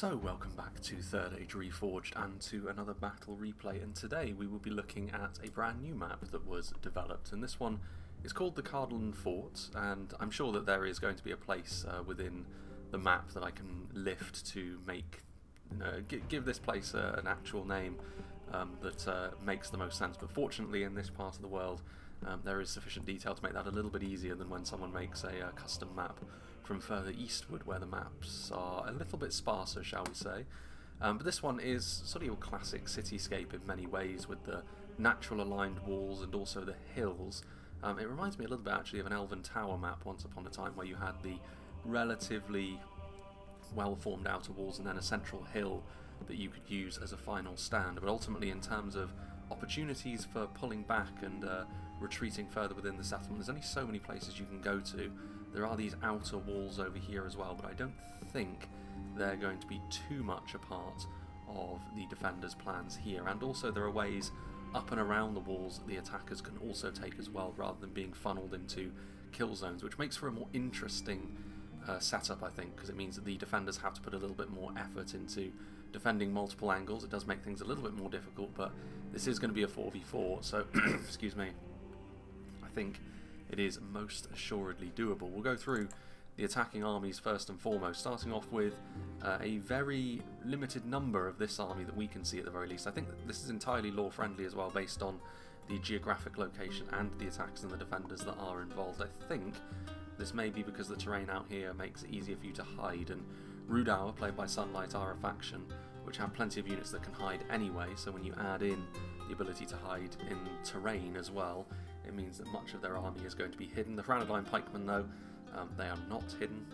So welcome back to Third Age Reforged and to another battle replay, and today we will be looking at a brand new map that was developed, and this one is called the Cardolan Fort, and I'm sure that there is going to be a place within the map that I can lift to make, give this place an actual name that makes the most sense, but fortunately in this part of the world there is sufficient detail to make that a little bit easier than when someone makes a custom map from further eastward, where the maps are a little bit sparser, shall we say. But this one is sort of your classic cityscape in many ways, with the natural aligned walls and also the hills. It reminds me a little bit actually of an Elven Tower map once upon a time, where you had the relatively well-formed outer walls and then a central hill that you could use as a final stand. But ultimately, in terms of opportunities for pulling back and retreating further within the settlement, there's only so many places you can go to. There are these outer walls over here as well, but I don't think they're going to be too much a part of the defenders' plans here. And also there are ways up and around the walls that the attackers can also take as well, rather than being funneled into kill zones, which makes for a more interesting setup, I think, because it means that the defenders have to put a little bit more effort into defending multiple angles. It does make things a little bit more difficult, but this is going to be a 4v4, so excuse me, I think it is most assuredly doable. We'll go through the attacking armies first and foremost, starting off with a very limited number of this army that we can see at the very least. I think that this is entirely lore friendly as well, based on the geographic location and the attackers and the defenders that are involved. I think this may be because the terrain out here makes it easier for you to hide, and Rhudaur, played by Sunlight, are a faction which have plenty of units that can hide anyway, so when you add in the ability to hide in terrain as well, it means that much of their army is going to be hidden. The Arthedain pikemen, though, they are not hidden.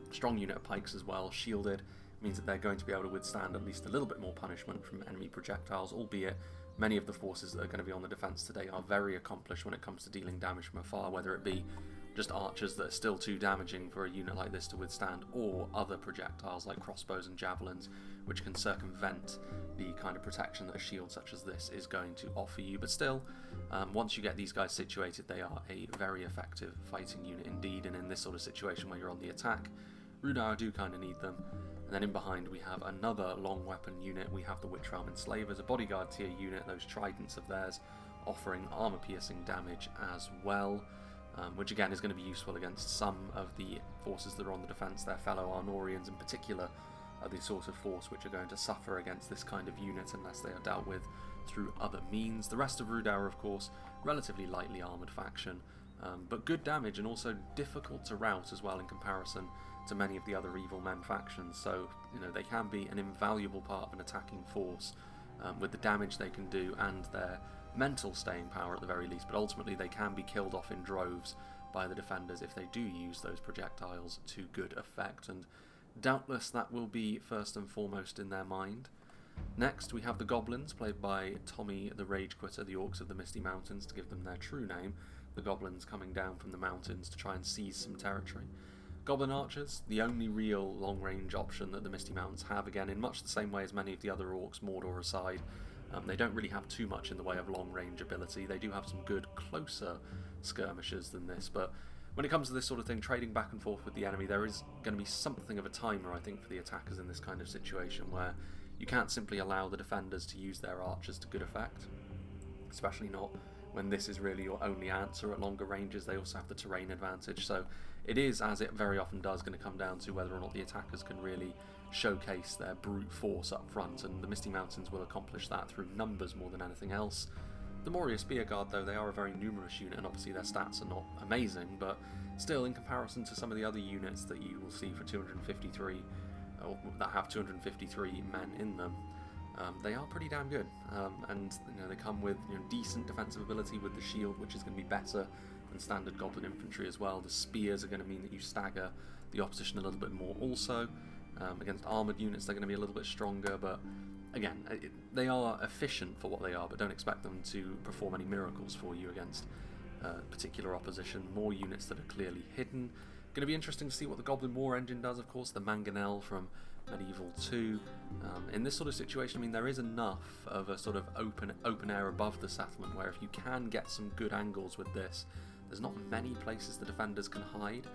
Strong unit of pikes as well, shielded, means that they're going to be able to withstand at least a little bit more punishment from enemy projectiles, albeit many of the forces that are going to be on the defence today are very accomplished when it comes to dealing damage from afar, whether it be just archers that are still too damaging for a unit like this to withstand, or other projectiles like crossbows and javelins, which can circumvent the kind of protection that a shield such as this is going to offer you. But still, once you get these guys situated, they are a very effective fighting unit indeed, and in this sort of situation where you're on the attack, Rhudaur do kind of need them. And then in behind we have another long weapon unit. We have the Withdrawal Enslavers, a bodyguard tier unit, those tridents of theirs offering armor piercing damage as well. Which again is going to be useful against some of the forces that are on the defence. Their fellow Arnorians in particular are the sort of force which are going to suffer against this kind of unit unless they are dealt with through other means. The rest of Rhudaur, of course, relatively lightly armoured faction, but good damage and also difficult to rout as well in comparison to many of the other Evil Men factions. So, they can be an invaluable part of an attacking force with the damage they can do and their mental staying power at the very least, but ultimately they can be killed off in droves by the defenders if they do use those projectiles to good effect, and doubtless that will be first and foremost in their mind. Next we have the Goblins, played by Tommy the Rage Quitter, the Orcs of the Misty Mountains to give them their true name. The Goblins coming down from the mountains to try and seize some territory. Goblin Archers, the only real long-range option that the Misty Mountains have, again in much the same way as many of the other Orcs, Mordor aside. They don't really have too much in the way of long-range ability. They do have some good, closer skirmishers than this, but when it comes to this sort of thing, trading back and forth with the enemy, there is going to be something of a timer, I think, for the attackers in this kind of situation, where you can't simply allow the defenders to use their archers to good effect, especially not when this is really your only answer at longer ranges. They also have the terrain advantage, so it is, as it very often does, going to come down to whether or not the attackers can really showcase their brute force up front, and the Misty Mountains will accomplish that through numbers more than anything else. The Moria Spearguard, though, they are a very numerous unit, and obviously their stats are not amazing, but still, in comparison to some of the other units that you will see for 253, or that have 253 men in them, they are pretty damn good, and they come with decent defensive ability with the shield, which is going to be better than standard Goblin infantry as well. The spears are going to mean that you stagger the opposition a little bit more also. Against armoured units they're going to be a little bit stronger, but again, they are efficient for what they are, but don't expect them to perform any miracles for you against particular opposition. More units that are clearly hidden. Going to be interesting to see what the Goblin War Engine does, of course, the Mangonel from Medieval 2. In this sort of situation, there is enough of a sort of open air above the settlement where if you can get some good angles with this, there's not many places the defenders can hide.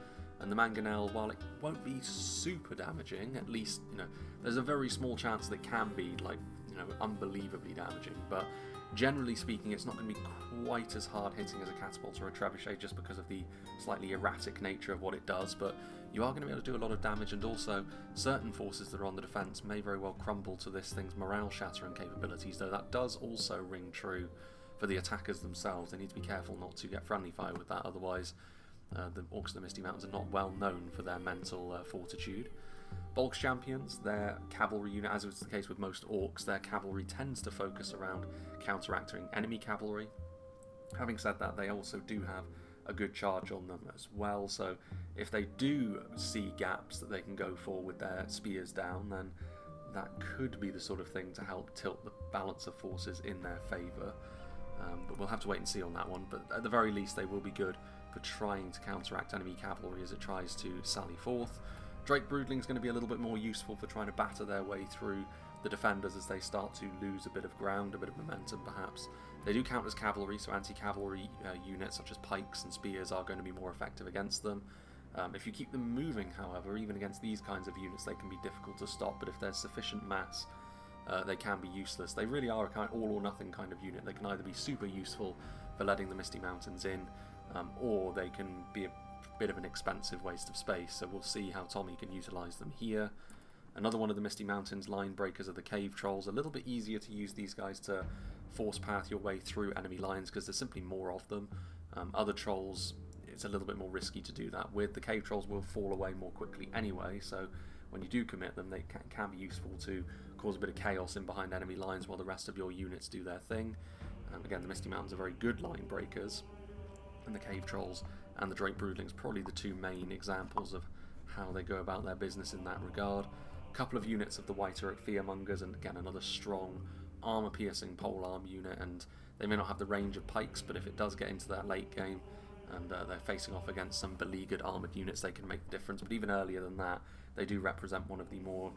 And the mangonel, while it won't be super damaging, at least, there's a very small chance that it can be, unbelievably damaging. But generally speaking, it's not going to be quite as hard hitting as a catapult or a trebuchet just because of the slightly erratic nature of what it does. But you are going to be able to do a lot of damage, and also certain forces that are on the defence may very well crumble to this thing's morale shattering capabilities, though that does also ring true for the attackers themselves. They need to be careful not to get friendly fire with that, otherwise the Orcs of the Misty Mountains are not well known for their mental fortitude. Bolg's champions, their cavalry unit, as is the case with most Orcs, their cavalry tends to focus around counteracting enemy cavalry. Having said that, they also do have a good charge on them as well, so if they do see gaps that they can go for with their spears down, then that could be the sort of thing to help tilt the balance of forces in their favour. But we'll have to wait and see on that one. But at the very least, they will be good for trying to counteract enemy cavalry as it tries to sally forth. Drake Broodling is going to be a little bit more useful for trying to batter their way through the defenders as they start to lose a bit of ground, a bit of momentum perhaps. They do count as cavalry, so anti-cavalry units such as pikes and spears are going to be more effective against them. If you keep them moving, however, even against these kinds of units, they can be difficult to stop, but if there's sufficient mass, they can be useless. They really are a kind of all-or-nothing kind of unit. They can either be super useful for letting the Misty Mountains in, or they can be a bit of an expensive waste of space, so we'll see how Tommy can utilise them here. Another one of the Misty Mountains line breakers are the Cave Trolls. A little bit easier to use these guys to force path your way through enemy lines because there's simply more of them. Other trolls, it's a little bit more risky to do that with. The Cave Trolls will fall away more quickly anyway, so when you do commit them, they can be useful to cause a bit of chaos in behind enemy lines while the rest of your units do their thing. Again, the Misty Mountains are very good line breakers, and the Cave Trolls and the Drake Broodlings probably the two main examples of how they go about their business in that regard. A couple of units of the White Uruk Fearmongers, and again another strong armour-piercing polearm unit, and they may not have the range of pikes, but if it does get into that late game and they're facing off against some beleaguered armoured units, they can make the difference. But even earlier than that, they do represent one of the more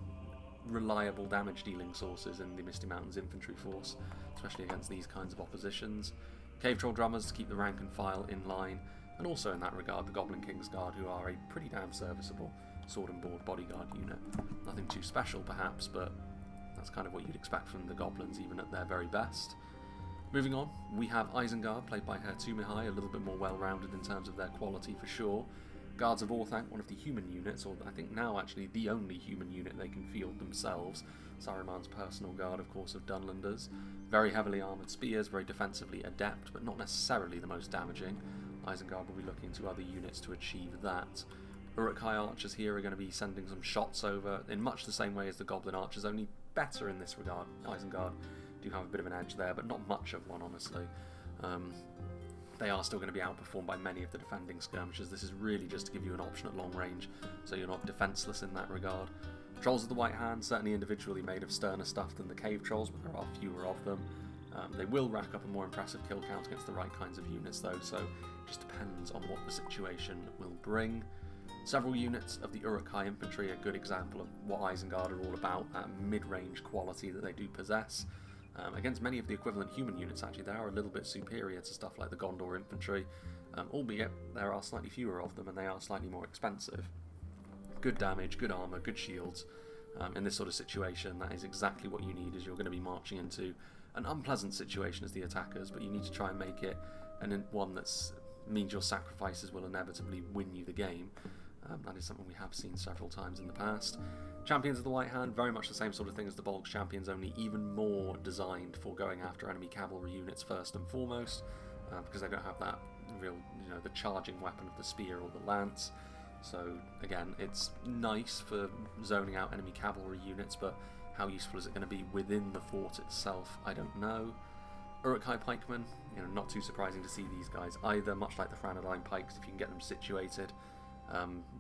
reliable damage dealing sources in the Misty Mountains infantry force, especially against these kinds of oppositions. Cave Troll Drummers to keep the rank and file in line, and also in that regard the Goblin King's Guard, who are a pretty damn serviceable sword and board bodyguard unit. Nothing too special perhaps, but that's kind of what you'd expect from the goblins even at their very best. Moving on, we have Isengard, played by Herr Tumihai, a little bit more well-rounded in terms of their quality for sure. Guards of Orthanc, one of the human units, or I think now actually the only human unit they can field themselves. Saruman's personal guard, of course, of Dunlanders. Very heavily armoured spears, very defensively adept, but not necessarily the most damaging. Isengard will be looking to other units to achieve that. Uruk-hai archers here are going to be sending some shots over in much the same way as the Goblin archers, only better in this regard. Isengard do have a bit of an edge there, but not much of one, honestly. They are still going to be outperformed by many of the defending skirmishers. This is really just to give you an option at long range, so you're not defenceless in that regard. Trolls of the White Hand, certainly individually made of sterner stuff than the Cave Trolls, but there are fewer of them. They will rack up a more impressive kill count against the right kinds of units though, so it just depends on what the situation will bring. Several units of the Uruk-hai infantry are a good example of what Isengard are all about, that mid-range quality that they do possess. Against many of the equivalent human units actually, they are a little bit superior to stuff like the Gondor infantry, albeit there are slightly fewer of them and they are slightly more expensive. Good damage, good armour, good shields. In this sort of situation, that is exactly what you need, as you're going to be marching into an unpleasant situation as the attackers, but you need to try and make it one that means your sacrifices will inevitably win you the game. That is something we have seen several times in the past. Champions of the White Hand, very much the same sort of thing as the Bolg's champions, only even more designed for going after enemy cavalry units first and foremost, because they don't have that real, the charging weapon of the spear or the lance. So again, it's nice for zoning out enemy cavalry units, but how useful is it going to be within the fort itself? I don't know. Uruk-hai pikemen, not too surprising to see these guys either, much like the Franadyne pikes, if you can get them situated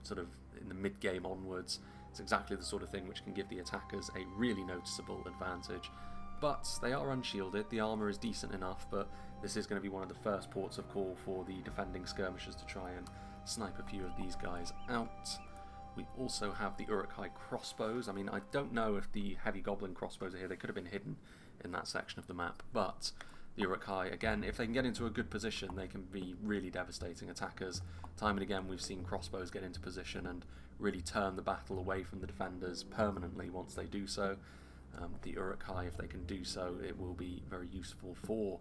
sort of in the mid-game onwards. It's exactly the sort of thing which can give the attackers a really noticeable advantage. But they are unshielded, the armour is decent enough, but this is going to be one of the first ports of call for the defending skirmishers to try and snipe a few of these guys out. We also have the Uruk-hai crossbows. I mean, I don't know if the heavy goblin crossbows are here. They could have been hidden in that section of the map, but The Uruk-hai, again, if they can get into a good position, they can be really devastating attackers. Time and again we've seen crossbows get into position and really turn the battle away from the defenders permanently once they do so. The Uruk-hai, if they can do so, it will be very useful for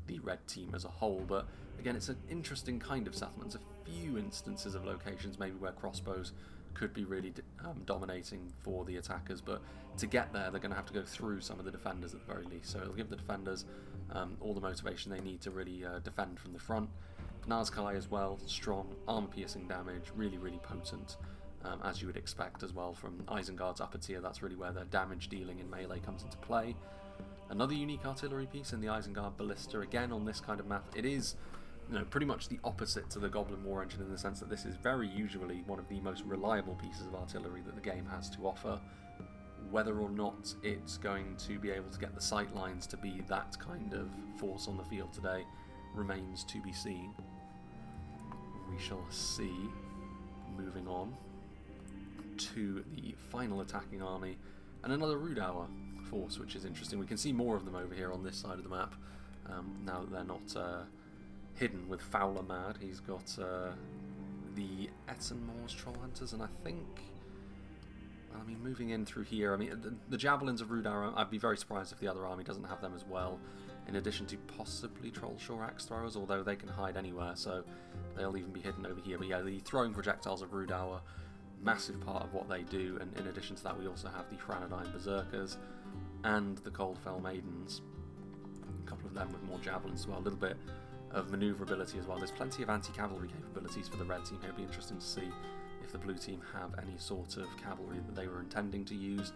the red team as a whole. But again, it's an interesting kind of settlement. There's a few instances of locations maybe where crossbows could be really dominating for the attackers, but to get there they're going to have to go through some of the defenders at the very least, so it'll give the defenders all the motivation they need to really defend from the front. Nazkai as well, strong, armor-piercing damage, really, really potent, as you would expect as well from Isengard's upper tier. That's really where their damage dealing in melee comes into play. Another unique artillery piece in the Isengard Ballista, again on this kind of map. It is pretty much the opposite to the Goblin War Engine in the sense that this is very usually one of the most reliable pieces of artillery that the game has to offer. Whether or not it's going to be able to get the sight lines to be that kind of force on the field today remains to be seen. We shall see. Moving on to the final attacking army, and another Rhudaur force, which is interesting. We can see more of them over here on this side of the map, now that they're not hidden with Fowler Mad. He's got the Ettenmoor's Troll Hunters, and I think, well, I mean, moving in through here, I mean, the Javelins of Rhudaur, I'd be very surprised if the other army doesn't have them as well, in addition to possibly Trollshore Axe Throwers, although they can hide anywhere, so they'll even be hidden over here. But yeah, the throwing projectiles of Rhudaur, massive part of what they do, and in addition to that we also have the Arthedain Berserkers and the Coldfell Maidens, a couple of them with more javelins as well, a little bit of manoeuvrability as well. There's plenty of anti-cavalry capabilities for the red team here. It'll be interesting to see if the blue team have any sort of cavalry that they were intending to use.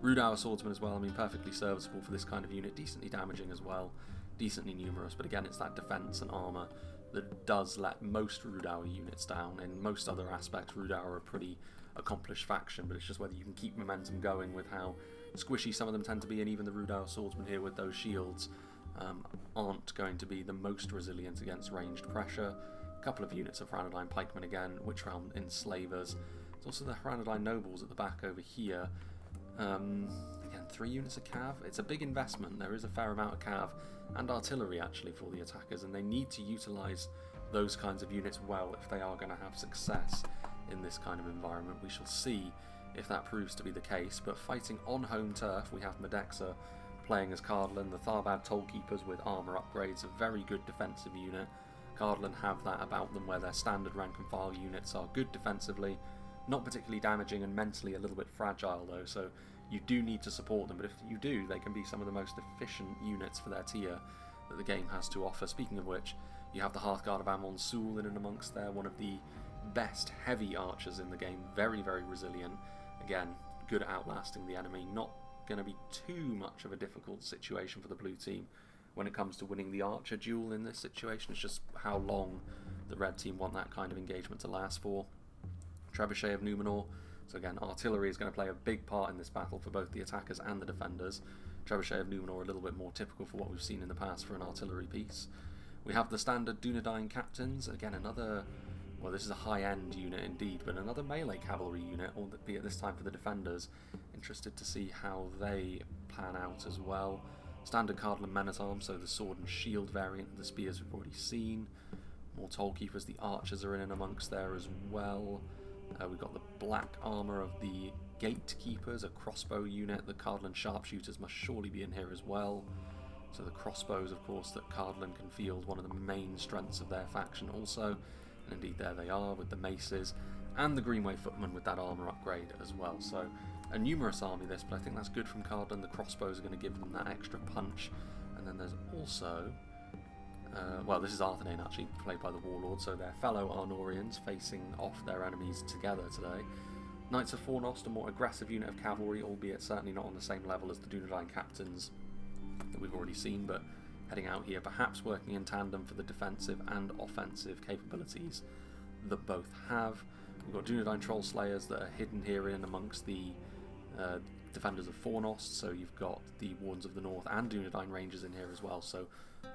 Rhudaur Swordsman as well, I mean, perfectly serviceable for this kind of unit, decently damaging as well, decently numerous, but again it's that defense and armor that does let most Rhudaur units down. In most other aspects, Rhudaur are a pretty accomplished faction, but it's just whether you can keep momentum going with how squishy some of them tend to be, and even the Rhudaur Swordsman here with those shields aren't going to be the most resilient against ranged pressure. A couple of units of Arthedain Pikemen again, Withdrawal Enslavers. There's also the Arthedain Nobles at the back over here. Again, 3 units of cav. It's a big investment. There is a fair amount of cav and artillery actually for the attackers, and they need to utilise those kinds of units well if they are going to have success in this kind of environment. We shall see if that proves to be the case, but fighting on home turf, we have Medexa playing as Cardolan, the Tharbad Tollkeepers with armour upgrades, a very good defensive unit. Cardolan have that about them where their standard rank and file units are good defensively, not particularly damaging, and mentally a little bit fragile though, so you do need to support them, but if you do, they can be some of the most efficient units for their tier that the game has to offer. Speaking of which, you have the Hearthguard of Amon Sul in and amongst there, one of the best heavy archers in the game, very, very resilient. Again, good at outlasting the enemy, not going to be too much of a difficult situation for the blue team when it comes to winning the archer duel in this situation. It's just how long the red team want that kind of engagement to last for. Trebuchet of Numenor, so again, artillery is going to play a big part in this battle for both the attackers and the defenders. Trebuchet of Numenor a little bit more typical for what we've seen in the past for an artillery piece. We have the standard Dunedain Captains, again another, well, this is a high-end unit indeed, but another melee cavalry unit, albeit this time for the defenders. Interested to see how they plan out as well. Standard Cardolan Men-at-Arms, so the sword and shield variant of the spears we've already seen. More Tollkeepers, the archers are in and amongst there as well. We've got the black armour of the Gatekeepers, a crossbow unit. The Cardolan Sharpshooters must surely be in here as well. So the crossbows, of course, that Cardolan can field, one of the main strengths of their faction also. And indeed there they are with the maces. And the Greenway Footmen with that armour upgrade as well. So a numerous army this, but I think that's good from Cardolan. The crossbows are going to give them that extra punch. And then there's also... well, this is Arthedain actually, played by the Warlord, so they're fellow Arnorians facing off their enemies together today. Knights of Fornost, a more aggressive unit of cavalry, albeit certainly not on the same level as the Dunedain Captains that we've already seen, but heading out here, perhaps working in tandem for the defensive and offensive capabilities that both have. We've got Dunedain Troll Slayers that are hidden here in amongst the defenders of Fornost, so you've got the Wardens of the North and Dunedain Rangers in here as well, so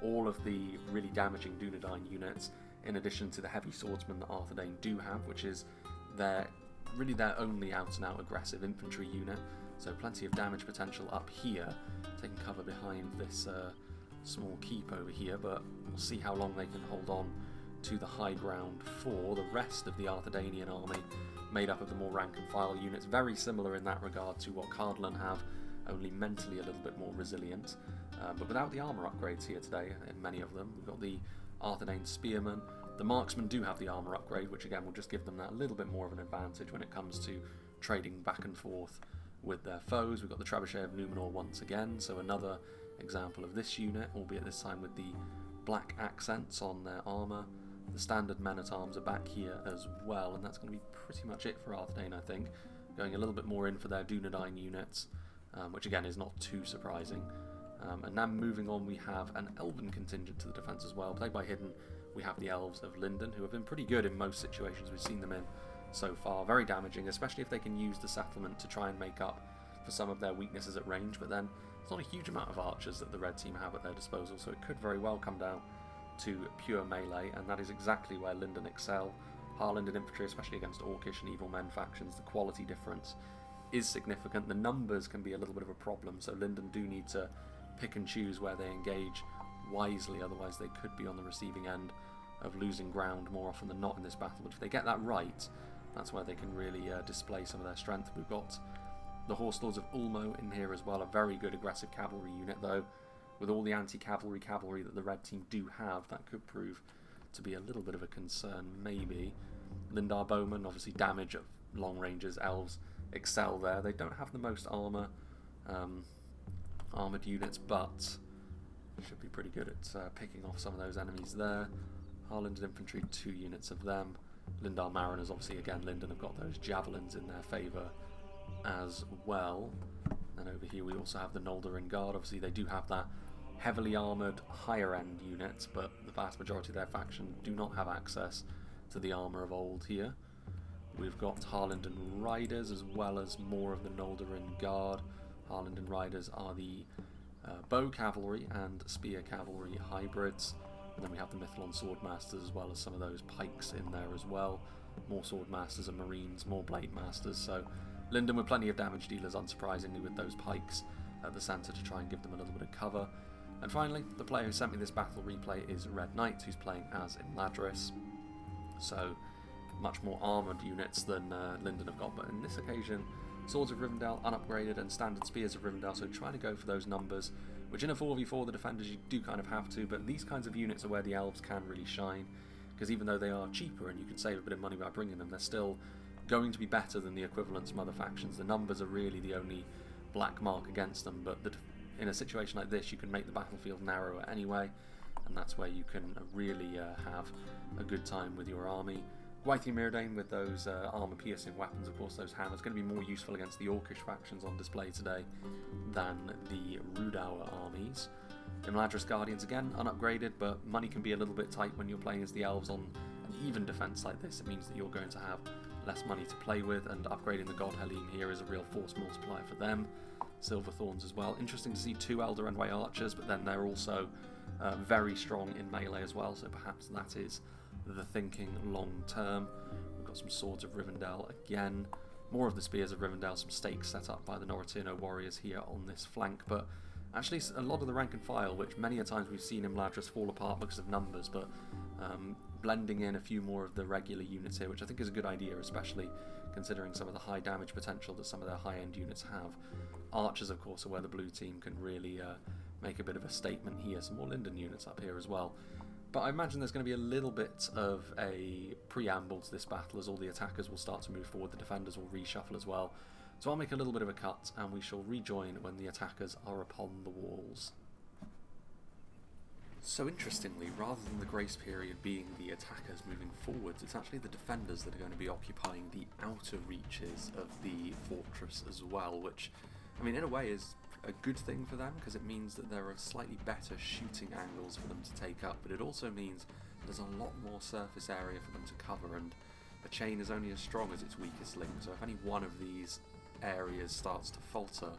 all of the really damaging Dunedain units, in addition to the heavy swordsmen that Arthedain do have, which is really their only out-and-out aggressive infantry unit, so plenty of damage potential up here, taking cover behind this small keep over here, but we'll see how long they can hold on to the high ground for the rest of the Arthedainian army, made up of the more rank and file units, very similar in that regard to what Cardolan have, only mentally a little bit more resilient, but without the armour upgrades here today in many of them. We've got the Arthedain Spearmen. The Marksmen do have the armour upgrade, which again will just give them that little bit more of an advantage when it comes to trading back and forth with their foes. We've got the Trebuchet of Numenor once again, so another example of this unit, albeit this time with the black accents on their armour. The standard men-at-arms are back here as well, and that's going to be pretty much it for Arthedain, I think. Going a little bit more in for their Dunedain units, which again is not too surprising. And now moving on, we have an Elven contingent to the defence as well. Played by Hidden, we have the Elves of Lindon, who have been pretty good in most situations we've seen them in so far. Very damaging, especially if they can use the settlement to try and make up for some of their weaknesses at range, but then it's not a huge amount of archers that the red team have at their disposal, so it could very well come down to pure melee, and that is exactly where Lindon excel. Harlanded infantry, especially against Orcish and Evil Men factions, the quality difference is significant. The numbers can be a little bit of a problem, so Lindon do need to pick and choose where they engage wisely, otherwise they could be on the receiving end of losing ground more often than not in this battle. But if they get that right, that's where they can really display some of their strength. We've got the Horse Lords of Ulmo in here as well, a very good aggressive cavalry unit, though with all the anti-cavalry cavalry that the red team do have, that could prove to be a little bit of a concern, maybe. Lindar Bowmen, obviously damage at long ranges, elves excel there. They don't have the most armour, armoured units, but should be pretty good at picking off some of those enemies there. Harlanded infantry, 2 units of them. Lindar Mariners, obviously again, Lindon have got those javelins in their favour as well. And over here we also have the Noldorin Guard. Obviously they do have that heavily armoured higher end units, but the vast majority of their faction do not have access to the armour of old here. We've got Harlandon Riders as well as more of the Noldorin Guard. Harlandon Riders are the bow cavalry and spear cavalry hybrids. And then we have the Mithlon Swordmasters as well as some of those pikes in there as well. More Swordmasters and Marines, more Blade Masters. So Lindon with plenty of damage dealers, unsurprisingly, with those pikes at the centre to try and give them a little bit of cover. And finally, the player who sent me this battle replay is Red Knight, who's playing as Imladris. So much more armoured units than Lindon have got, but in this occasion, Swords of Rivendell unupgraded and Standard Spears of Rivendell, so trying to go for those numbers, which in a 4v4 the defenders you do kind of have to, but these kinds of units are where the elves can really shine, because even though they are cheaper and you can save a bit of money by bringing them, they're still going to be better than the equivalents from other factions. The numbers are really the only black mark against them, but in a situation like this you can make the battlefield narrower anyway, and that's where you can really have a good time with your army. Gwythian Myrdain with those armour-piercing weapons, of course, those hammers, going to be more useful against the Orcish factions on display today than the Rhudaur armies. Imladris Guardians, again, unupgraded, but money can be a little bit tight when you're playing as the elves on an even defence like this. It means that you're going to have less money to play with, and upgrading the God Helene here is a real force multiplier for them. Silverthorns as well. Interesting to see 2 Elder Endway Archers, but then they're also very strong in melee as well, so perhaps that is the thinking long term. We've got some Swords of Rivendell again, more of the Spears of Rivendell, some stakes set up by the Noritino warriors here on this flank, but actually a lot of the rank and file, which many a times we've seen Imladris fall apart because of numbers, but blending in a few more of the regular units here, which I think is a good idea, especially considering some of the high damage potential that some of their high-end units have. Archers, of course, are where the blue team can really make a bit of a statement here. Some more Lindon units up here as well. But I imagine there's going to be a little bit of a preamble to this battle as all the attackers will start to move forward, the defenders will reshuffle as well. So I'll make a little bit of a cut and we shall rejoin when the attackers are upon the walls. So interestingly, rather than the grace period being the attackers moving forwards, it's actually the defenders that are going to be occupying the outer reaches of the fortress as well, which, I mean, in a way is a good thing for them, because it means that there are slightly better shooting angles for them to take up, but it also means there's a lot more surface area for them to cover, and a chain is only as strong as its weakest link, so if any one of these areas starts to falter,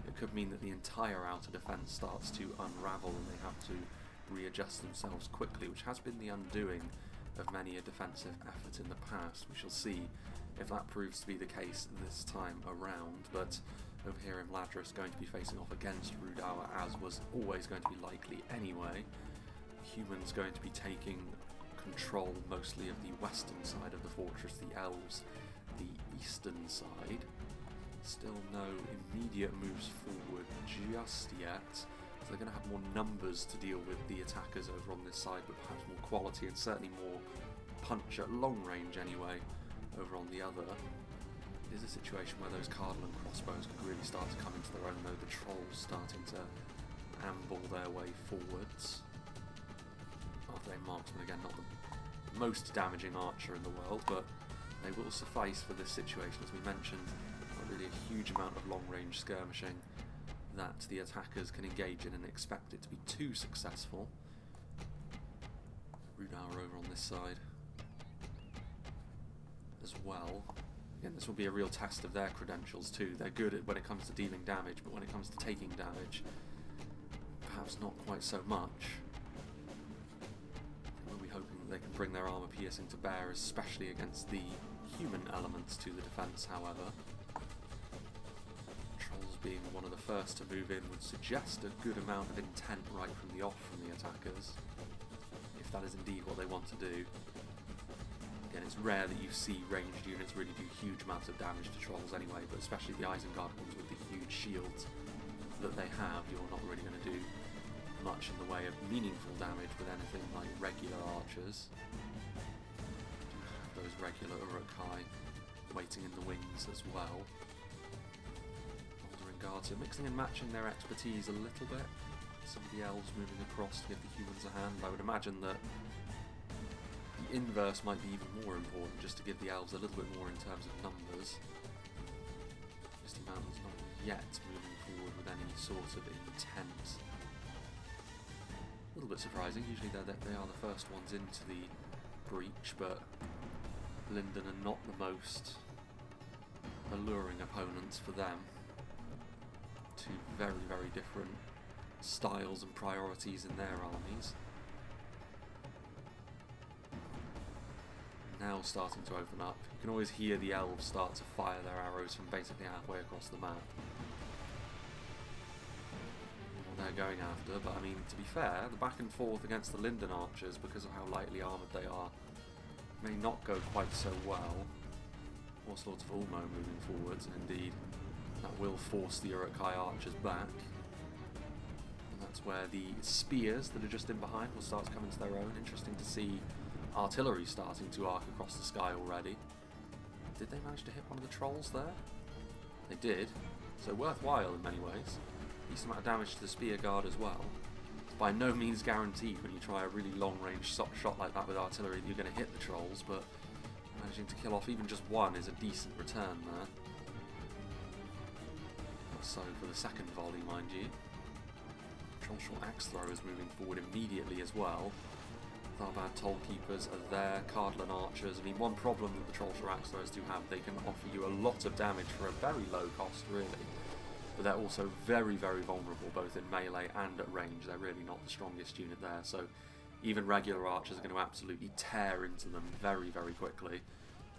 it could mean that the entire outer defence starts to unravel and they have to readjust themselves quickly, which has been the undoing of many a defensive effort in the past. We shall see if that proves to be the case this time around, but Over here, Imladris going to be facing off against Rhudaur, as was always going to be likely anyway. Humans going to be taking control mostly of the western side of the fortress, the elves the eastern side. Still no immediate moves forward just yet, so they're going to have more numbers to deal with the attackers over on this side, but perhaps more quality and certainly more punch at long range anyway over on the other. It is a situation where those Cardolan crossbows could really start to come into their own, though. The trolls starting to amble their way forwards. Arthedain marksman, again, not the most damaging archer in the world, but they will suffice for this situation. As we mentioned, not really a huge amount of long-range skirmishing that the attackers can engage in and expect it to be too successful. Rhudaur over on this side as well. Again, this will be a real test of their credentials too. They're good at when it comes to dealing damage, but when it comes to taking damage, perhaps not quite so much. We'll be hoping that they can bring their armour piercing to bear, especially against the human elements to the defence, however. Trolls being one of the first to move in would suggest a good amount of intent right from the off from the attackers, if that is indeed what they want to do. Again, it's rare that you see ranged units really do huge amounts of damage to trolls anyway, but especially the Isengard ones with the huge shields that they have, you're not really going to do much in the way of meaningful damage with anything like regular archers. Those regular Urukai waiting in the wings as well. Holding guard, so mixing and matching their expertise a little bit. Some of the elves moving across to give the humans a hand. I would imagine that the inverse might be even more important, just to give the elves a little bit more in terms of numbers. Misty Mountain's not yet moving forward with any sort of intent. A little bit surprising, usually they are the first ones into the breach, but Lindon are not the most alluring opponents for them. Two very, very different styles and priorities in their armies. Now starting to open up. You can always hear the elves start to fire their arrows from basically halfway across the map. They're going after, but I mean, to be fair, the back and forth against the Lindon archers, because of how lightly armoured they are, may not go quite so well. Horse Lords of Ulmo moving forwards, and indeed that will force the Urukai archers back. And that's where the spears that are just in behind will start to come into their own. Interesting to see artillery starting to arc across the sky already. Did they manage to hit one of the trolls there? They did, so worthwhile in many ways. Decent amount of damage to the spear guard as well. It's by no means guaranteed when you try a really long range shot like that with artillery that you're going to hit the trolls, but managing to kill off even just one is a decent return there. So for the second volley, mind you. Trollshot axe throwers moving forward immediately as well. Tharbad Tollkeepers are there, Cardolan archers. I mean, one problem that the Trollshot axe throwers do have, they can offer you a lot of damage for a very low cost, really. But they're also very, very vulnerable, both in melee and at range. They're really not the strongest unit there, so even regular archers are going to absolutely tear into them very, very quickly.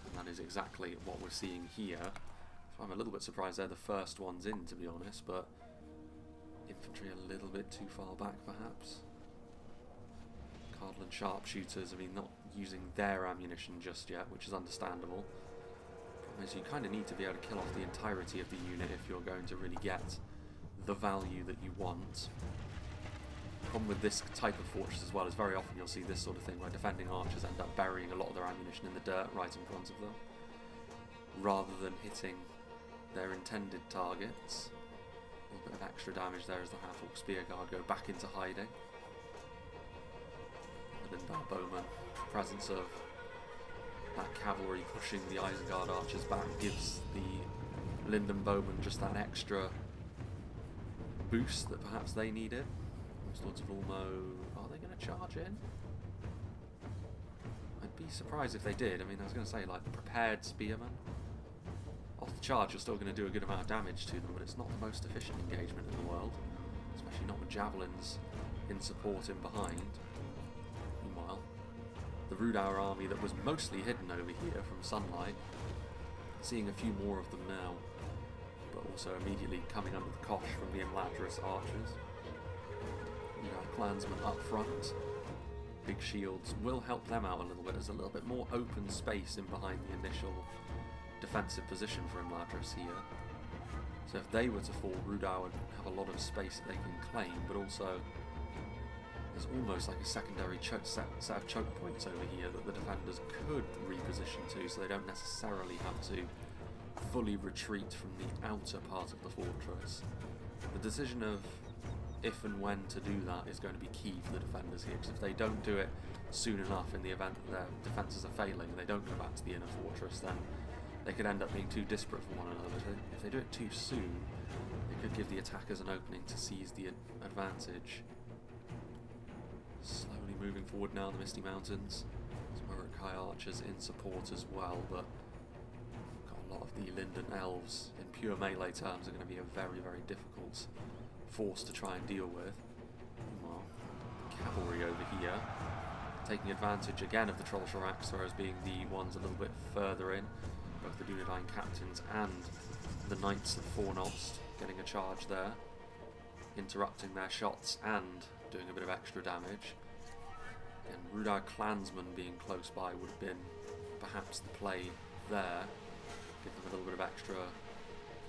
And that is exactly what we're seeing here. So I'm a little bit surprised they're the first ones in, to be honest, but infantry a little bit too far back, perhaps. Cardolan sharpshooters, I mean, not using their ammunition just yet, which is understandable. Problem is, you kind of need to be able to kill off the entirety of the unit if you're going to really get the value that you want. Problem with this type of fortress as well is very often you'll see this sort of thing where defending archers end up burying a lot of their ammunition in the dirt right in front of them, rather than hitting their intended targets. A little bit of extra damage there as the half-orc spear guard go back into hiding. Lindon bowmen, presence of that cavalry pushing the Isengard archers back gives the Lindon bowmen just that extra boost that perhaps they needed. Lords of Ulmo, are they going to charge in? I'd be surprised if they did. I mean, I was going to say, like, prepared spearmen. Off the charge, you're still going to do a good amount of damage to them, but it's not the most efficient engagement in the world, especially not with javelins in support in behind. Meanwhile, the Rhudaur army that was mostly hidden over here from sunlight, seeing a few more of them now, but also immediately coming under the cosh from the Imladris archers. You know, clansmen up front. Big shields will help them out a little bit. There's a little bit more open space in behind the initial defensive position for Imladris here. So if they were to fall, Rhudaur would have a lot of space that they can claim, but also there's almost like a secondary set of choke points over here that the defenders could reposition to, so they don't necessarily have to fully retreat from the outer part of the fortress. The decision of if and when to do that is going to be key for the defenders here, because if they don't do it soon enough in the event that their defences are failing, they don't go back to the inner fortress, then they could end up being too disparate from one another. If they do it too soon, it could give the attackers an opening to seize the advantage. Slowly moving forward now, the Misty Mountains. Some Uruk-hai archers in support as well, but got a lot of the Lindon elves in pure melee terms are going to be a very, very difficult force to try and deal with. Meanwhile, cavalry over here, taking advantage again of the Troll Sharax throws being the ones a little bit further in. Both the Dunedain captains and the Knights of Reforged getting a charge there, interrupting their shots and doing a bit of extra damage. And Rhudaur clansmen being close by would have been perhaps the play there, give them a little bit of extra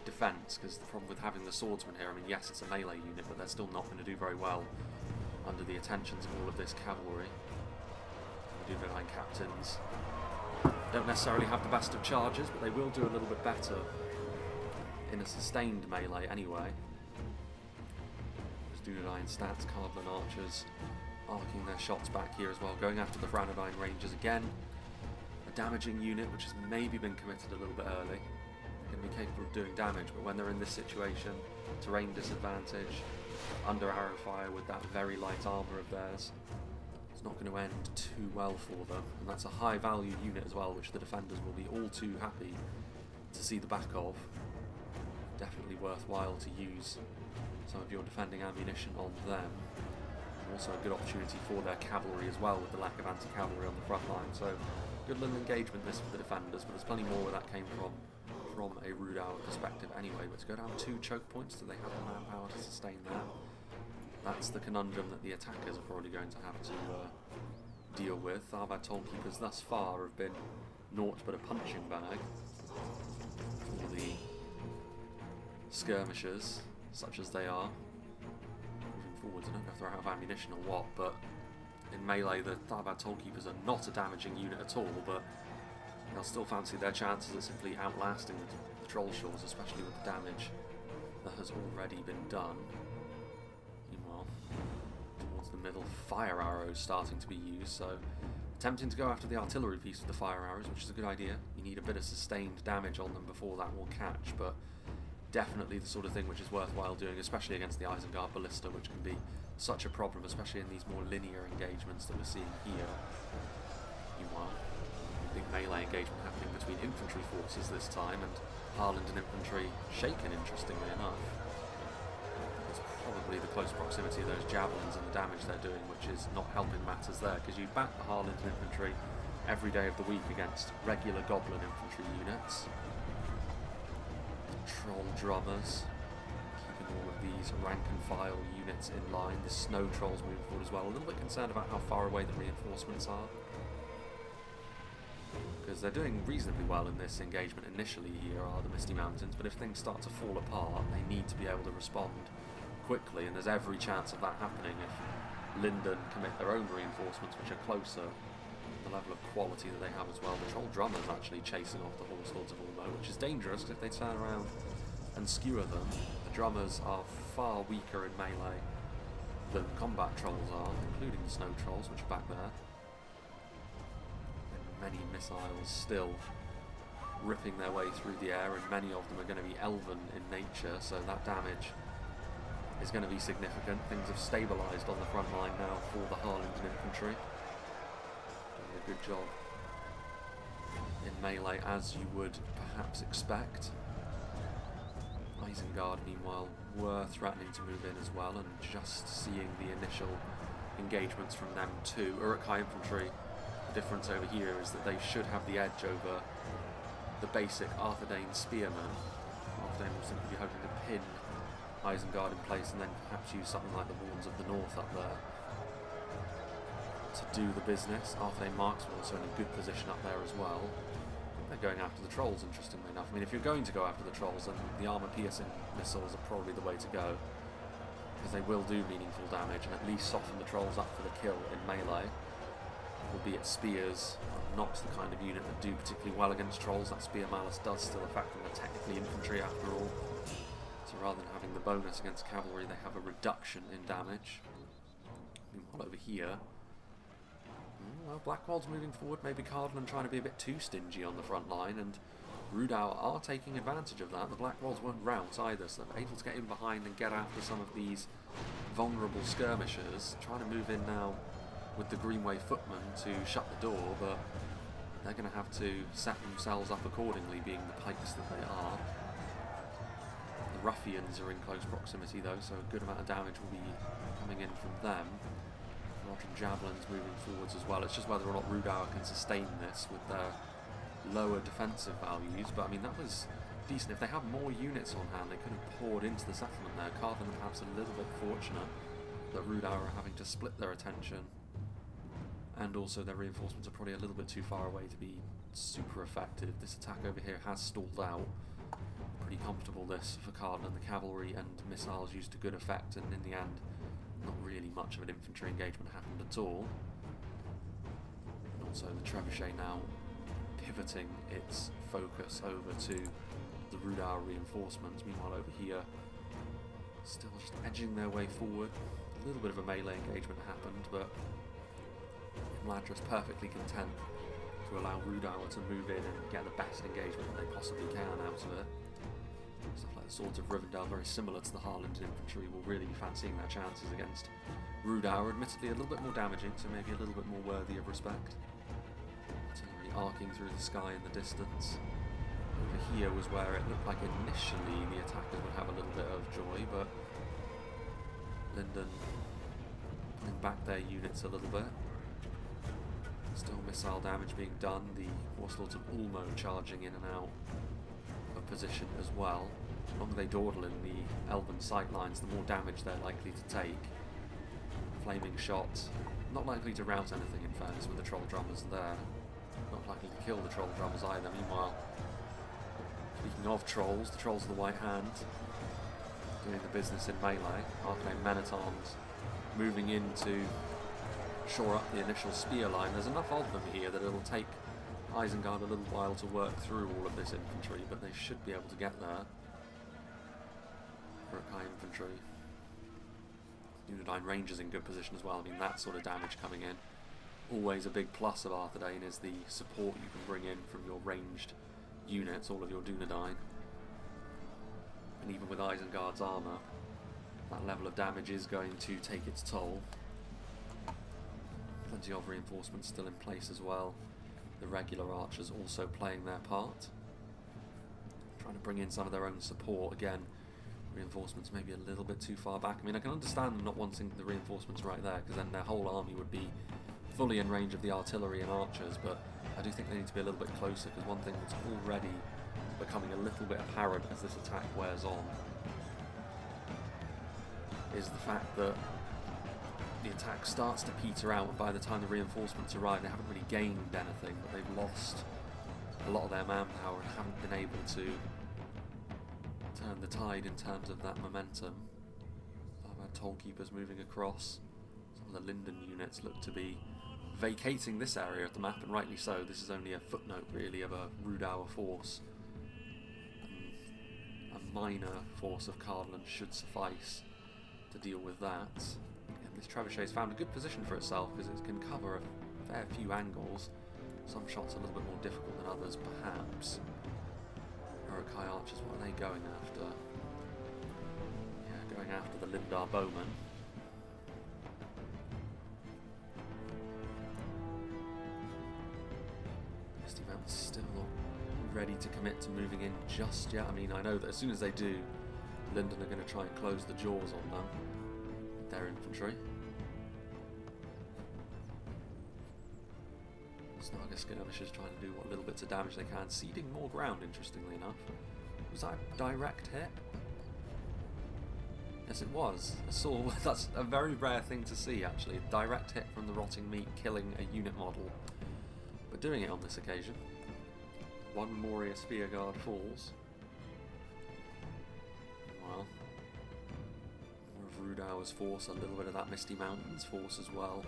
defence, because the problem with having the swordsman here, I mean, yes, it's a melee unit, but they're still not going to do very well under the attentions of all of this cavalry. The Dunedain captains don't necessarily have the best of charges, but they will do a little bit better in a sustained melee anyway. There's Dunedain stats, Cardolan archers arcing their shots back here as well, going after the Arthedain rangers again. A damaging unit which has maybe been committed a little bit early. Going to be capable of doing damage, but when they're in this situation, terrain disadvantage, under arrow fire with that very light armour of theirs, it's not going to end too well for them. And that's a high value unit as well, which the defenders will be all too happy to see the back of. Definitely worthwhile to use some of your defending ammunition on them. And also a good opportunity for their cavalry as well, with the lack of anti-cavalry on the front line. So good little engagement this for the defenders, but there's plenty more where that came from a Rhudaur perspective anyway. But to go down 2 choke points, do they have the manpower to sustain that? That's the conundrum that the attackers are probably going to have to deal with. Our Tollkeepers thus far have been naught but a punching bag for the skirmishers, such as they are. Moving forwards, I don't know if they're out of ammunition or what, but in melee the Tharbad Tollkeepers are not a damaging unit at all, but they'll still fancy their chances at simply outlasting the Troll Shores, especially with the damage that has already been done. Meanwhile, towards the middle, fire arrows starting to be used, so attempting to go after the artillery piece with the fire arrows, which is a good idea. You need a bit of sustained damage on them before that will catch, but definitely the sort of thing which is worthwhile doing, especially against the Isengard ballista, which can be such a problem, especially in these more linear engagements that we're seeing here. Meanwhile, big melee engagement happening between infantry forces this time, and Lindon infantry shaken, interestingly enough. It's probably the close proximity of those javelins and the damage they're doing which is not helping matters there, because you back the Lindon infantry every day of the week against regular goblin infantry units. Troll drummers, keeping all of these rank and file units in line. The snow trolls moving forward as well. A little bit concerned about how far away the reinforcements are, because they're doing reasonably well in this engagement initially here, are the Misty Mountains, but if things start to fall apart, they need to be able to respond quickly, and there's every chance of that happening if Lindon commit their own reinforcements, which are closer. The level of quality that they have as well. The Troll drummers actually chasing off the Horse Lords of Ulmo, which is dangerous, because if they turn around and skewer them, the drummers are far weaker in melee than combat trolls are, including the snow trolls, which are back there. Many missiles still ripping their way through the air, and many of them are going to be elven in nature, so that damage is going to be significant. Things have stabilised on the front line now for the Lindon infantry. Doing a good job in melee, as you would perhaps expect. Isengard, meanwhile, were threatening to move in as well, and just seeing the initial engagements from them too. Uruk-hai infantry, the difference over here is that they should have the edge over the basic Arthedain spearmen. Arthedain will simply be hoping to pin Isengard in place and then perhaps use something like the Warns of the North up there to do the business. Arthedain Marks were also in a good position up there as well. They're going after the trolls, interestingly enough. I mean, if you're going to go after the trolls, then the armor-piercing missiles are probably the way to go, because they will do meaningful damage and at least soften the trolls up for the kill in melee. Albeit spears are not the kind of unit that do particularly well against trolls. That spear malice does still affect them. They're technically infantry after all. So rather than having the bonus against cavalry, they have a reduction in damage. Meanwhile over here, well, Blackwald's moving forward, maybe Cardolan trying to be a bit too stingy on the front line, and Rhudaur are taking advantage of that. The Blackwalds won't rout either, so they're able to get in behind and get after some of these vulnerable skirmishers. Trying to move in now with the Greenway footmen to shut the door, but they're going to have to set themselves up accordingly, being the pikes that they are. The ruffians are in close proximity though, so a good amount of damage will be coming in from them. Rodden javelins moving forwards as well. It's just whether or not Rhudaur can sustain this with their lower defensive values, but I mean that was decent. If they had more units on hand, they could have poured into the settlement there. Cardolan perhaps a little bit fortunate that Rhudaur are having to split their attention, and also their reinforcements are probably a little bit too far away to be super effective. This attack over here has stalled out. Pretty comfortable this for Cardolan. The cavalry and missiles used to good effect, and in the end not really much of an infantry engagement happened at all. And also the trebuchet now pivoting its focus over to the Rhudaur reinforcements. Meanwhile over here, still just edging their way forward. A little bit of a melee engagement happened, but Imladris perfectly content to allow Rhudaur to move in and get the best engagement that they possibly can out of it. Stuff like the Swords of Rivendell, very similar to the Harlanded infantry, will really be fancying their chances against Rhudaur. Admittedly a little bit more damaging, so maybe a little bit more worthy of respect. Artillery arcing through the sky in the distance. Over here was where it looked like initially the attackers would have a little bit of joy, but Lindon pulling back their units a little bit. Still missile damage being done. The Warlords of Ulmo charging in and out of position as well. The longer they dawdle in the elven sightlines, the more damage they're likely to take. Flaming shots, not likely to rout anything in fairness with the troll drummers there. Not likely to kill the troll drummers either. Meanwhile, speaking of trolls, the Trolls of the White Hand doing the business in melee. Arthedain men-at-arms moving in to shore up the initial spear line. There's enough of them here that it'll take Isengard a little while to work through all of this infantry, but they should be able to get there. Urukai infantry. Dunedain Rangers in good position as well. I mean, that sort of damage coming in. Always a big plus of Arthedain is the support you can bring in from your ranged units, all of your Dunedain. And even with Isengard's armour, that level of damage is going to take its toll. Plenty of reinforcements still in place as well. The regular archers also playing their part. Trying to bring in some of their own support. Again, reinforcements maybe a little bit too far back. I mean, I can understand them not wanting the reinforcements right there, because then their whole army would be fully in range of the artillery and archers, but I do think they need to be a little bit closer, because one thing that's already becoming a little bit apparent as this attack wears on is the fact that the attack starts to peter out, and by the time the reinforcements arrive, they haven't really gained anything, but they've lost a lot of their manpower and haven't been able to turn the tide in terms of that momentum. I've had Tollkeepers moving across. Some of the Lindon units look to be vacating this area of the map, and rightly so. This is only a footnote, really, of a Rhudaur force. A minor force of Cardolan should suffice to deal with that. This trebuchet's found a good position for itself because it can cover a fair few angles. Some shots a little bit more difficult than others, perhaps. Urukai archers, what are they going after? Yeah, going after the Lindar bowmen. Misty Mountain's still not ready to commit to moving in just yet. I mean, I know that as soon as they do, Lindon are going to try and close the jaws on them. Their infantry. Snarger skirmishers trying to do what little bits of damage they can, ceding more ground, interestingly enough. Was that a direct hit? Yes, it was. I saw. That's a very rare thing to see, actually. A direct hit from the rotting meat killing a unit model. But doing it on this occasion. One Moria Spear Guard falls. Well, more of Rhudaur's force, a little bit of that Misty Mountains force as well.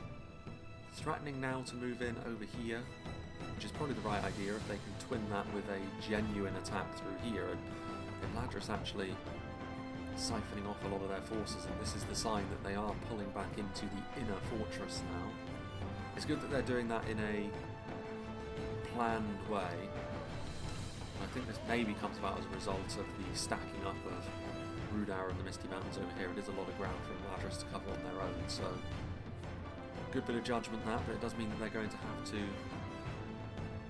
Threatening now to move in over here, which is probably the right idea if they can twin that with a genuine attack through here. And Imladris actually siphoning off a lot of their forces, and this is the sign that they are pulling back into the inner fortress now. It's good that they're doing that in a planned way. I think this maybe comes about as a result of the stacking up of Rhudaur and the Misty Mountains over here. It is a lot of ground for Imladris to cover on their own, so good bit of judgment that, but it does mean that they're going to have to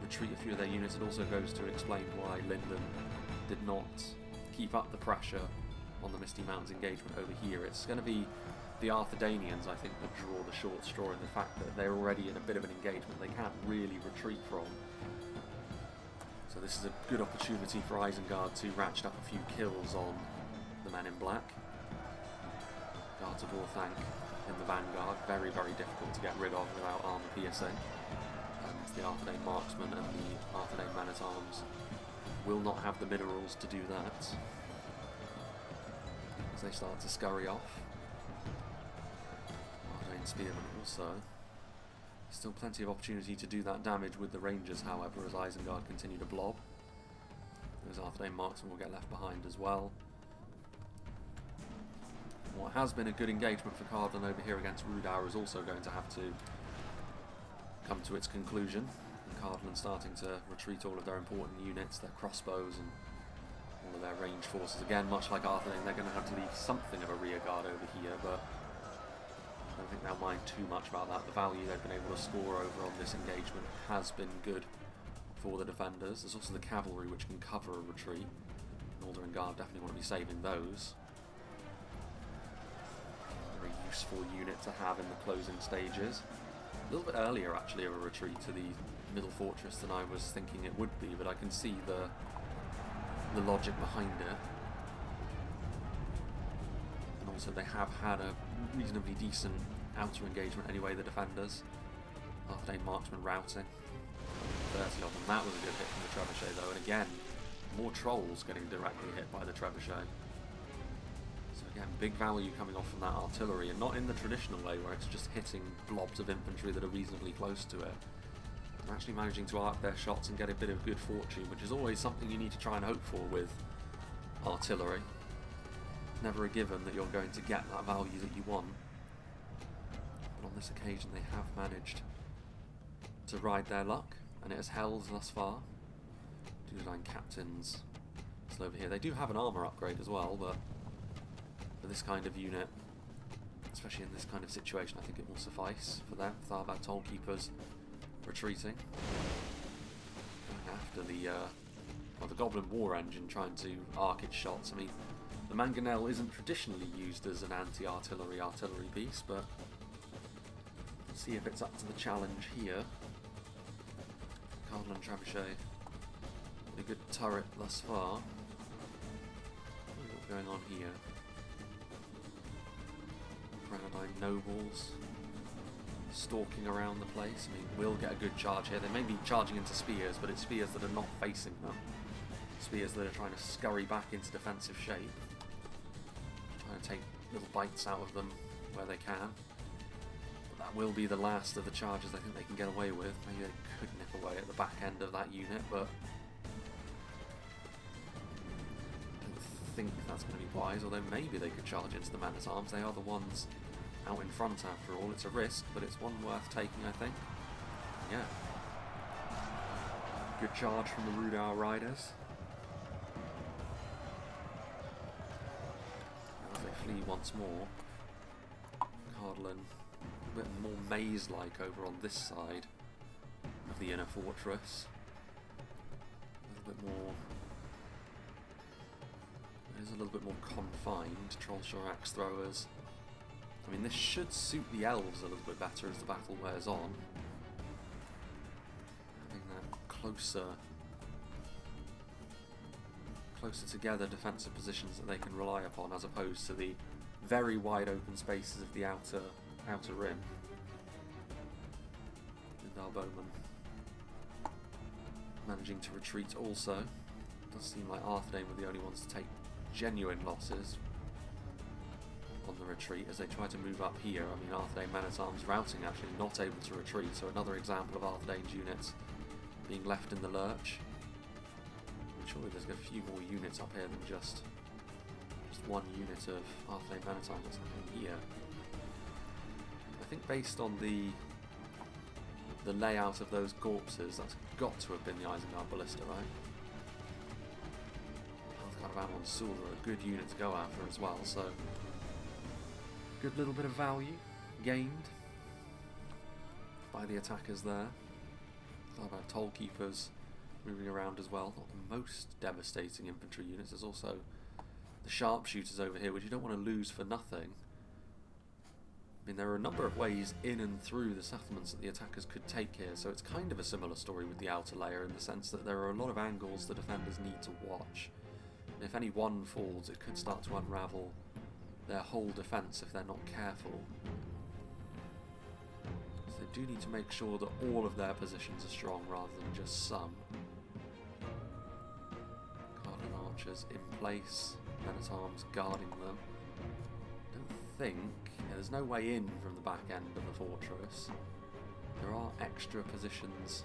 retreat a few of their units. It also goes to explain why Lindon did not keep up the pressure on the Misty Mountains engagement over here. It's going to be the Arthedainians, I think, that draw the short straw in the fact that they're already in a bit of an engagement they can't really retreat from. So this is a good opportunity for Isengard to ratchet up a few kills on the man in black. Guards of Orthanc in the vanguard, very, very difficult to get rid of without armour piercing. And the Arthedain marksmen and the Arthedain man-at-arms will not have the minerals to do that. As they start to scurry off. Arthedain spearmen also. Still plenty of opportunity to do that damage with the Rangers, however, as Isengard continue to blob. Those Arthedain marksmen will get left behind as well. What has been a good engagement for Cardolan over here against Rhudaur is also going to have to come to its conclusion. And Cardolan starting to retreat all of their important units, their crossbows and all of their range forces. Again, much like Arthedain, they're going to have to leave something of a rear guard over here, but I don't think they'll mind too much about that. The value they've been able to score over on this engagement has been good for the defenders. There's also the cavalry which can cover a retreat. Northern Guard definitely want to be saving those. Very useful unit to have in the closing stages. A little bit earlier actually of a retreat to the middle fortress than I was thinking it would be, but I can see the logic behind it. And also they have had a reasonably decent outer engagement anyway, the defenders. Arthedain marksmen routing. 30 of them. That was a good hit from the trebuchet though, and again, more trolls getting directly hit by the trebuchet. So again, big value coming off from that artillery, and not in the traditional way where it's just hitting blobs of infantry that are reasonably close to it. They're actually managing to arc their shots and get a bit of good fortune, which is always something you need to try and hope for with artillery. Never a given that you're going to get that value that you want. But on this occasion they have managed to ride their luck, and it has held thus far. Dudine captains still over here. They do have an armour upgrade as well, but for this kind of unit, especially in this kind of situation, I think it will suffice for them. Tharbad Tollkeepers retreating. Going after the Goblin War Engine, trying to arc its shots. I mean, the Mangonel isn't traditionally used as an anti-artillery piece, but we'll see if it's up to the challenge here. Cardolan Trebuchet, a good turret thus far. What's going on here? Grenadine Nobles stalking around the place. I mean, we'll get a good charge here. They may be charging into spears, but it's spears that are not facing them. Spears that are trying to scurry back into defensive shape. Trying to take little bites out of them where they can. But that will be the last of the charges I think they can get away with. Maybe they could nip away at the back end of that unit, but I don't think that's going to be wise, although maybe they could charge into the man-at-arms. They are the ones out in front after all. It's a risk, but it's one worth taking, I think. Yeah. Good charge from the Rhudaur riders. As they flee once more, Cardolan a bit more maze-like over on this side of the inner fortress. A little bit more... It is a little bit more confined. Trollshire axe throwers. I mean, this should suit the elves a little bit better as the battle wears on. Having that closer closer together defensive positions that they can rely upon, as opposed to the very wide open spaces of the outer rim. And our bowman managing to retreat also. It does seem like Arthedain were the only ones to take genuine losses on the retreat as they try to move up here. I mean, Arthedain men-at-arms routing, actually not able to retreat, so another example of Arthedain's units being left in the lurch. And surely there's a few more units up here than just one unit of Arthedain men-at-arms that's happening here. I think based on the layout of those corpses, that's got to have been the Isengard ballista, right? Cardolan and Rhudaur are a good unit to go after as well, so good little bit of value gained by the attackers there. Thought about toll keepers moving around as well. Not the most devastating infantry units. There's also the sharpshooters over here, which you don't want to lose for nothing. I mean, there are a number of ways in and through the settlements that the attackers could take here, so it's kind of a similar story with the outer layer in the sense that there are a lot of angles the defenders need to watch. And if any one falls, it could start to unravel their whole defence if they're not careful. So they do need to make sure that all of their positions are strong rather than just some. Cardolan archers in place, men-at-arms guarding them. I don't think... there's no way in from the back end of the fortress. There are extra positions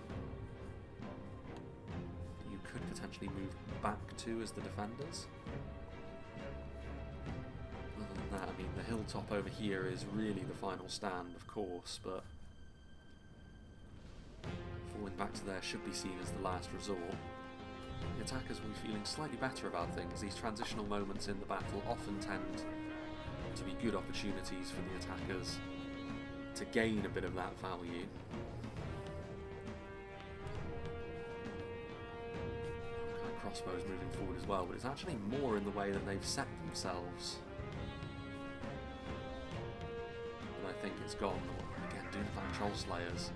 that you could potentially move back to as the defenders. Other than that, I mean, the hilltop over here is really the final stand, of course, but falling back to there should be seen as the last resort. The attackers will be feeling slightly better about things. These transitional moments in the battle often tend to be good opportunities for the attackers to gain a bit of that value. Kind of crossbows moving forward as well, but it's actually more in the way that they've set themselves. But I think it's gone. Again, doing the Troll Slayers.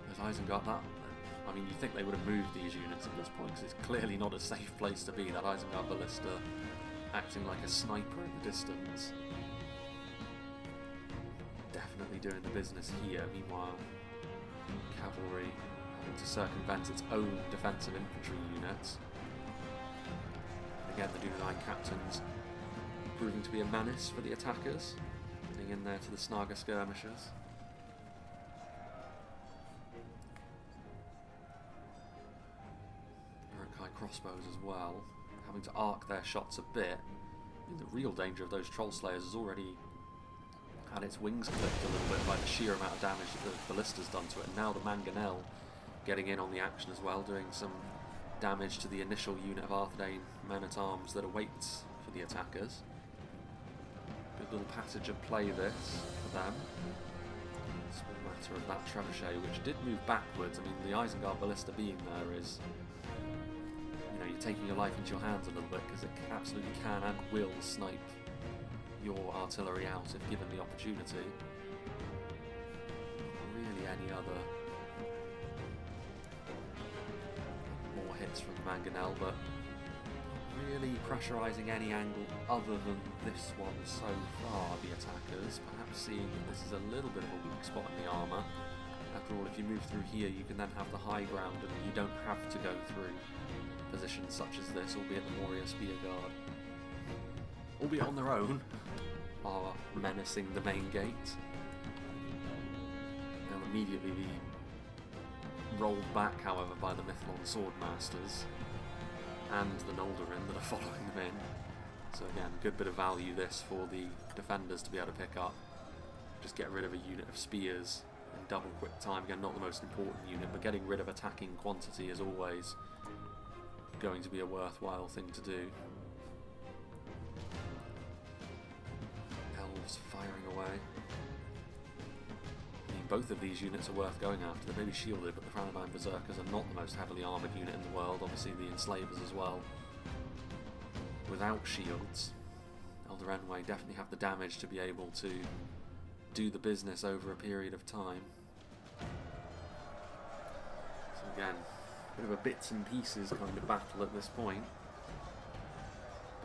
There's Isengard. I mean, you think they would have moved these units at this point, because it's clearly not a safe place to be. That Isengard ballista acting like a sniper in the distance. Definitely doing the business here. Meanwhile, cavalry having to circumvent its own defensive infantry units. Again, the Dunedin captains proving to be a menace for the attackers, getting in there to the Snaga skirmishers. Crossbows as well, having to arc their shots a bit. I mean, the real danger of those Troll Slayers has already had its wings clipped a little bit by the sheer amount of damage that the ballista's done to it, and now the Mangonel getting in on the action as well, doing some damage to the initial unit of Arthedain men-at-arms that awaits for the attackers. Good little passage of play this for them. Small matter of that trebuchet, which did move backwards. I mean, the Isengard ballista being there is... you're taking your life into your hands a little bit, because it absolutely can and will snipe your artillery out if given the opportunity. Really any other more hits from the Mangonel, but not really pressurising any angle other than this one so far, the attackers. Perhaps seeing that this is a little bit of a weak spot in the armour. After all, if you move through here, you can then have the high ground and you don't have to go through positions such as this, albeit the Moria Spear Guard, albeit on their own, are menacing the main gate. They'll immediately be rolled back, however, by the Mithlon Swordmasters and the Noldorin that are following them in. So again, good bit of value this for the defenders to be able to pick up. Just get rid of a unit of spears in double quick time. Again, not the most important unit, but getting rid of attacking quantity is always going to be a worthwhile thing to do. Elves firing away. I mean, both of these units are worth going after. They may be shielded, but the Franadine Berserkers are not the most heavily armoured unit in the world. Obviously the Enslavers as well, without shields. Elder Enway definitely have the damage to be able to do the business over a period of time. So again, bit of a bits and pieces kind of battle at this point.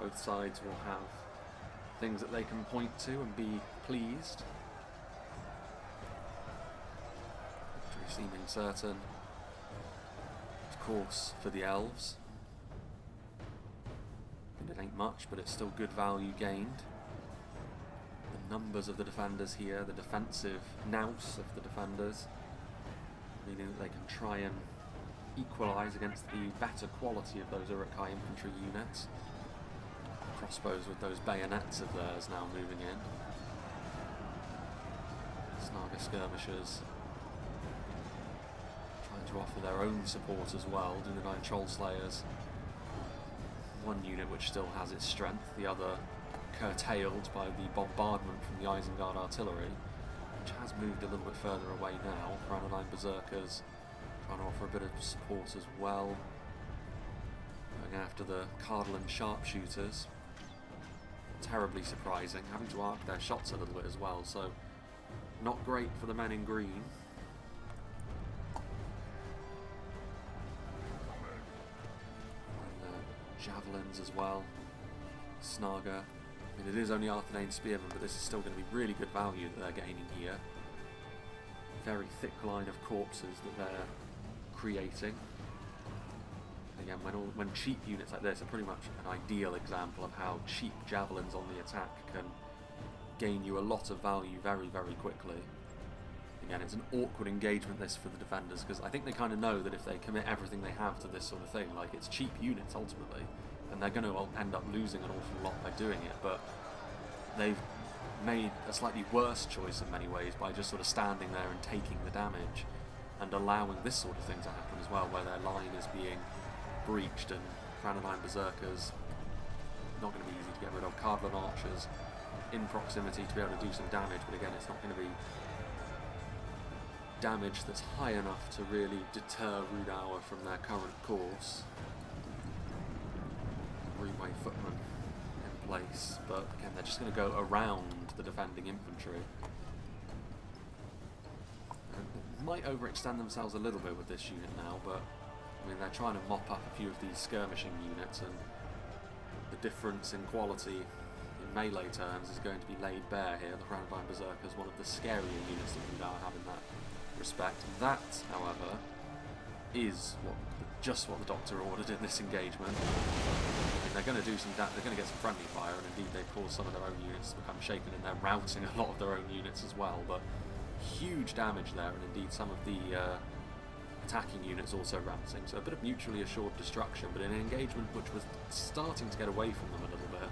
Both sides will have things that they can point to and be pleased. Victory seeming certain. Of course, for the elves. And it ain't much, but it's still good value gained. The numbers of the defenders here, the defensive nous of the defenders, meaning that they can try and equalise against the better quality of those Uruk-hai infantry units. Crossbows with those bayonets of theirs now moving in. Snaga skirmishers trying to offer their own support as well. Dunedain Troll Slayers, one unit which still has its strength, the other curtailed by the bombardment from the Isengard artillery, which has moved a little bit further away now. Caranost Berserkers trying to offer a bit of support as well. Going after the Cardolan sharpshooters. Terribly surprising, having to arc their shots a little bit as well, so not great for the men in green. And javelins as well. Snaga. I mean, it is only Arthedain spearmen, but this is still going to be really good value that they're gaining here. Very thick line of corpses that they're creating. Again, when cheap units like this are pretty much an ideal example of how cheap javelins on the attack can gain you a lot of value very, very quickly. Again, it's an awkward engagement this for the defenders, because I think they kind of know that if they commit everything they have to this sort of thing, like, it's cheap units ultimately, and they're going to end up losing an awful lot by doing it, but they've made a slightly worse choice in many ways by just sort of standing there and taking the damage and allowing this sort of thing to happen as well, where their line is being breached and Caranost Berserkers not going to be easy to get rid of. Cardolan archers in proximity to be able to do some damage, but again, it's not going to be damage that's high enough to really deter Rhudaur from their current course. Greenway footmen in place, but again, they're just going to go around the defending infantry. And might overextend themselves a little bit with this unit now, but I mean, they're trying to mop up a few of these skirmishing units, and the difference in quality in melee terms is going to be laid bare here. The Caranost Berserker is one of the scarier units that Rhudaur have in that respect. That, however, is just what the Doctor ordered in this engagement. I mean, they're going to do some they're going to get some friendly fire, and indeed they've caused some of their own units to become shaken, and they're routing a lot of their own units as well. But huge damage there, and indeed some of the attacking units also routing. So a bit of mutually assured destruction, but in an engagement which was starting to get away from them a little bit.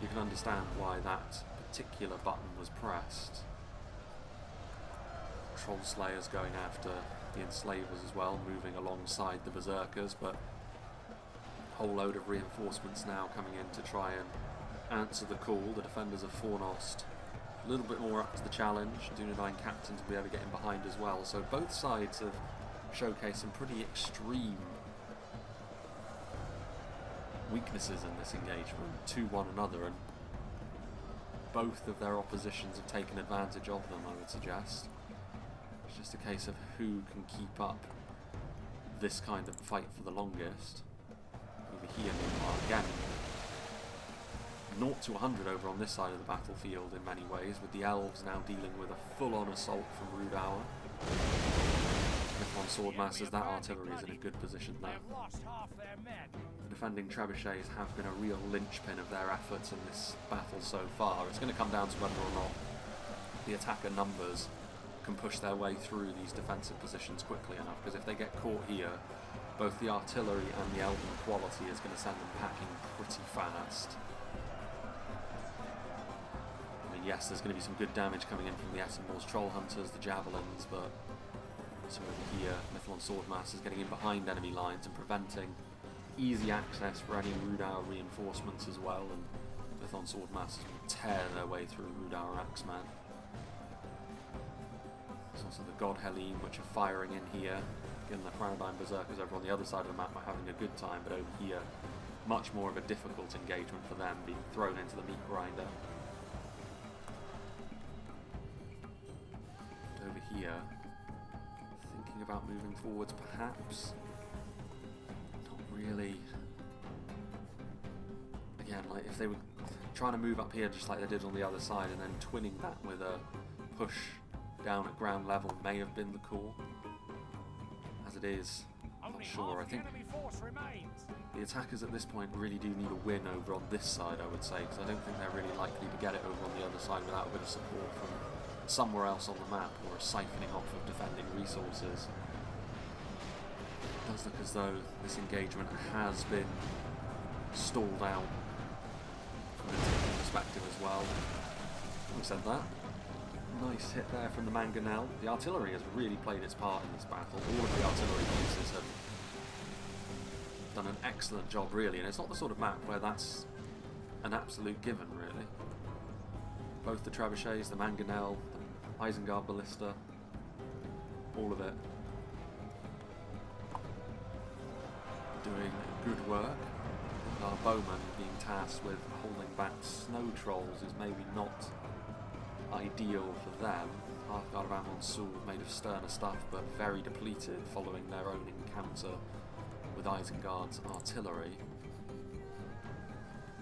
You can understand why that particular button was pressed. Troll Slayers going after the Enslavers as well, moving alongside the Berserkers, but a whole load of reinforcements now coming in to try and answer the call. The defenders of Fornost a little bit more up to the challenge. Dunedain captains will be able to get in behind as well. So both sides have showcased some pretty extreme weaknesses in this engagement to one another, and both of their oppositions have taken advantage of them, I would suggest. It's just a case of who can keep up this kind of fight for the longest. Over here, meanwhile, again, 0 to 100 over on this side of the battlefield in many ways, with the elves now dealing with a full-on assault from Rhudaur. Mithlon Swordmasters, that artillery is in a good position now. The defending trebuchets have been a real linchpin of their efforts in this battle so far. It's going to come down to whether or not the attacker numbers can push their way through these defensive positions quickly enough, because if they get caught here, both the artillery and the elven quality is going to send them packing pretty fast. I mean, yes, there's going to be some good damage coming in from the Essenmore's Troll Hunters, the Javelins, but so over here, Mithlon Swordmasters getting in behind enemy lines and preventing easy access for any Rhudaur reinforcements as well, and Mithlon Swordmasters will tear their way through Rhudaur Axemen. There's also the God Helene, which are firing in here. Again, the Caranost Berserkers over on the other side of the map are having a good time, but over here, much more of a difficult engagement for them, being thrown into the meat grinder. And over here, thinking about moving forwards perhaps. Not really. Again, Like, if they were trying to move up here just like they did on the other side and then twinning that with a push down at ground level may have been the call. As it is, I'm not sure. I think the attackers at this point really do need a win over on this side, I would say, because I don't think they're really likely to get it over on the other side without a bit of support from somewhere else on the map or a siphoning off of defending resources. It does look as though this engagement has been stalled out from a team perspective as well. Having said that, nice hit there from the mangonel. The artillery has really played its part in this battle. All of the artillery pieces have done an excellent job, really, and it's not the sort of map where that's an absolute given, really. Both the trebuchets, the mangonel, the Isengard ballista, all of it doing good work. Our bowmen being tasked with holding back snow trolls is maybe not ideal for them. Hearthguard of Amon's sword made of sterner stuff but very depleted following their own encounter with Isengard's artillery.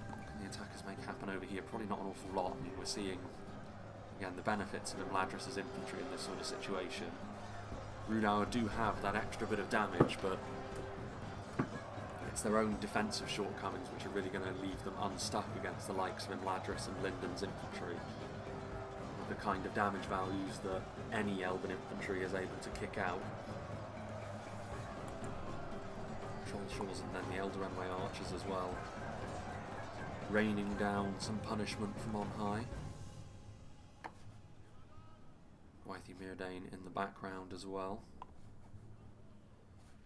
What can the attackers make happen over here? Probably not an awful lot. I mean, we're seeing again the benefits of Imladris' infantry in this sort of situation. Rhudaur do have that extra bit of damage, but it's their own defensive shortcomings which are really going to leave them unstuck against the likes of Imladris and Lindon's infantry. The kind of damage values that any Elven infantry is able to kick out. Trollshaws and then the Eldarenway archers as well, raining down some punishment from on high. Arthedain in the background as well.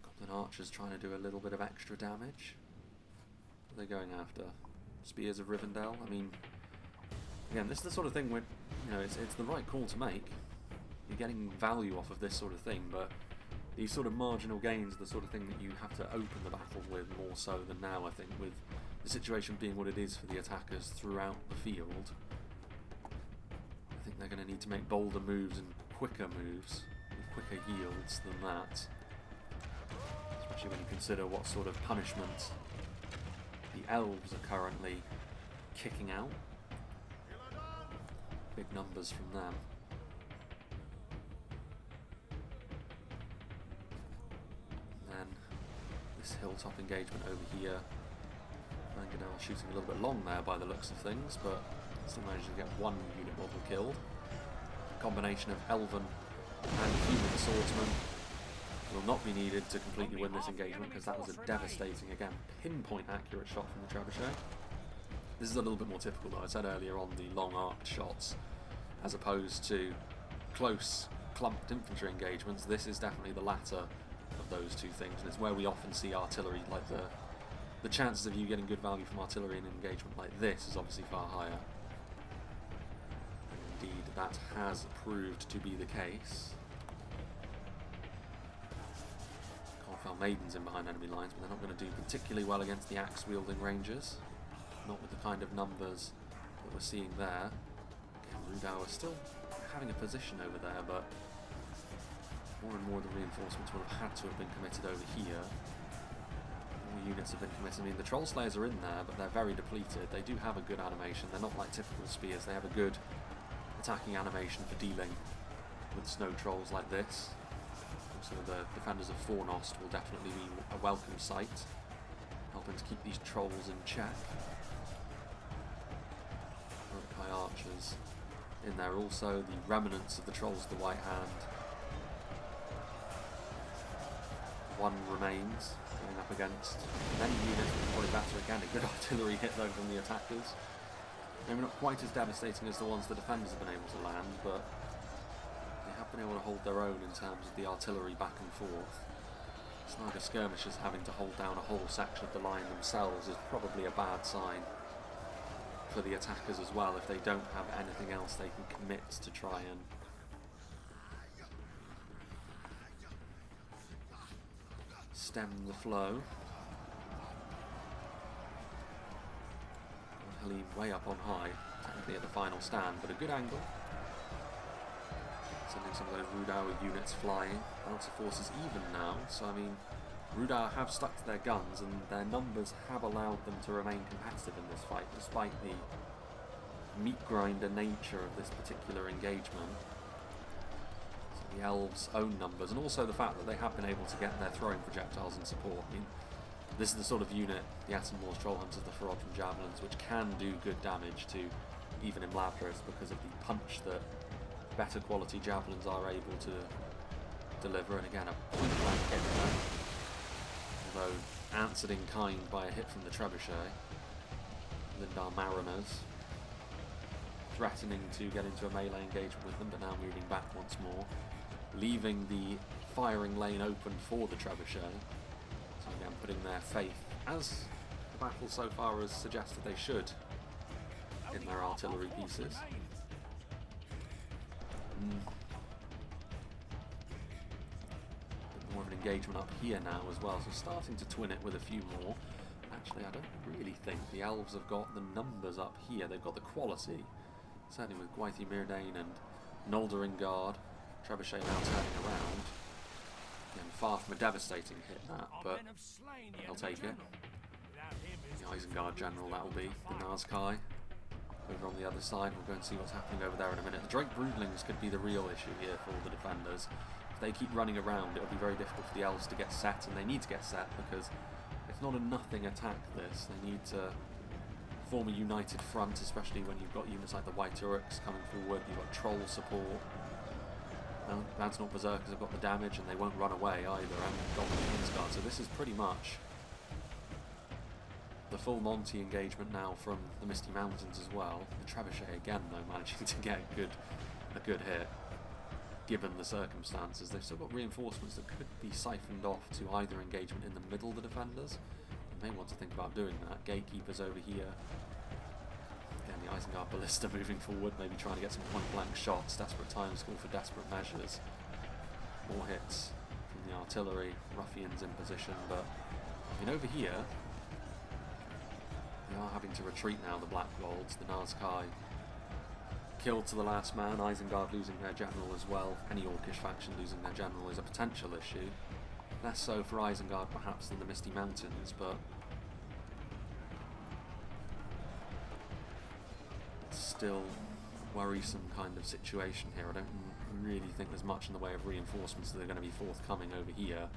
Goblin archers trying to do a little bit of extra damage. What are they going after? Spears of Rivendell? I mean, again, this is the sort of thing where, you know, it's the right call to make. You're getting value off of this sort of thing, but these sort of marginal gains are the sort of thing that you have to open the battle with more so than now, I think, with the situation being what it is for the attackers throughout the field. I think they're going to need to make bolder moves and quicker moves, with quicker yields than that. Especially when you consider what sort of punishment the elves are currently kicking out. Big numbers from them. And then this hilltop engagement over here. Mangonel shooting a little bit long there by the looks of things, but still managing to get one unit model killed. A combination of elven and human swordsmen will not be needed to completely win this engagement, because that was a devastating, again, pinpoint accurate shot from the trebuchet. This is a little bit more typical, though. I said earlier on the long arc shots, as opposed to close clumped infantry engagements. This is definitely the latter of those two things, and it's where we often see artillery, like the chances of you getting good value from artillery in an engagement like this is obviously far higher. And indeed, that has proved to be the case. Maidens in behind enemy lines, but they're not going to do particularly well against the axe-wielding rangers. Not with the kind of numbers that we're seeing there. Again, Rhudaur is still having a position over there, but more and more of the reinforcements would have had to have been committed over here. More units have been committed. I mean, the Troll Slayers are in there, but they're very depleted. They do have a good animation. They're not like typical spears. They have a good attacking animation for dealing with snow trolls like this. So the defenders of Reforged will definitely be a welcome sight, helping to keep these trolls in check. Urukai archers in there also, the remnants of the trolls of the White Hand. One remains, going up against many units, probably better again, a good artillery hit though from the attackers. Maybe not quite as devastating as the ones the defenders have been able to land, but been able to hold their own in terms of the artillery back and forth. Snaga skirmishers having to hold down a whole section of the line themselves is probably a bad sign for the attackers as well, if they don't have anything else they can commit to try and stem the flow. Helene way up on high, technically at the final stand, but a good angle. Sending some of those Rhudaur units flying. Balance of force is even now, so I mean, Rhudaur have stuck to their guns, and their numbers have allowed them to remain competitive in this fight, despite the meat grinder nature of this particular engagement. So the elves' own numbers, and also the fact that they have been able to get their throwing projectiles in support. I mean, this is the sort of unit, the Atomor's Troll Hunters, the Reforged Javelins, which can do good damage to even Imladris because of the punch that better quality javelins are able to deliver. And again, a point blank hit there, although answered in kind by a hit from the Trebuchet. Lindon Mariners threatening to get into a melee engagement with them, but now moving back once more, leaving the firing lane open for the Trebuchet. So again, putting their faith, as the battle so far has suggested they should, in their artillery pieces. Bit more of an engagement up here now as well, so starting to twin it with a few more. Actually, I don't really think the elves have got the numbers up here. They've got the quality, certainly with Withdrawal and Isengard. Trebuchet now turning around. Again, far from a devastating hit that, but they'll take it. The Isengard general, that will be the Nazkai. Over on the other side, we'll go and see what's happening over there in a minute. The Drake Broodlings could be the real issue here for the defenders. If they keep running around, it'll be very difficult for the elves to get set, and they need to get set because it's not a nothing attack this. They need to form a united front, especially when you've got units like the White Uruks coming forward, you've got troll support. Now, Lancelot Berserkers have got the damage and they won't run away either, and Golden Kingsguard, so this is pretty much the full Monty engagement now from the Misty Mountains as well. The Trebuchet again though managing to get a good hit given the circumstances. They've still got reinforcements that could be siphoned off to either engagement in the middle of the defenders. You may want to think about doing that. Gatekeepers over here. Again, the Isengard Ballista moving forward, maybe trying to get some point blank shots. Desperate times call for desperate measures. More hits from the artillery, ruffians in position, but I mean over here they are having to retreat now, the Black Wolds, the Nazkai killed to the last man, Isengard losing their general as well. Any Orcish faction losing their general is a potential issue. Less so for Isengard perhaps than the Misty Mountains, but it's still a worrisome kind of situation here. I don't really think there's much in the way of reinforcements that are going to be forthcoming over here.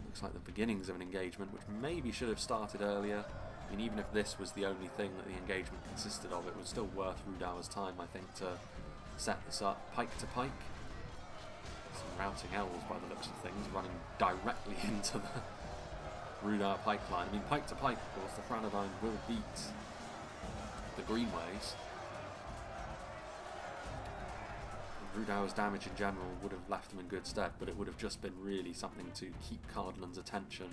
Looks like the beginnings of an engagement, which maybe should have started earlier. I mean, even if this was the only thing that the engagement consisted of, it was still worth Rhudaur's time, I think, to set this up. Pike to pike. Some routing elves, by the looks of things, running directly into the Rhudaur pipeline. I mean, pike to pike, of course, the Caranost will beat the Greenways. Rhudaur's damage in general would have left them in good stead, but it would have just been really something to keep Cardolan's attention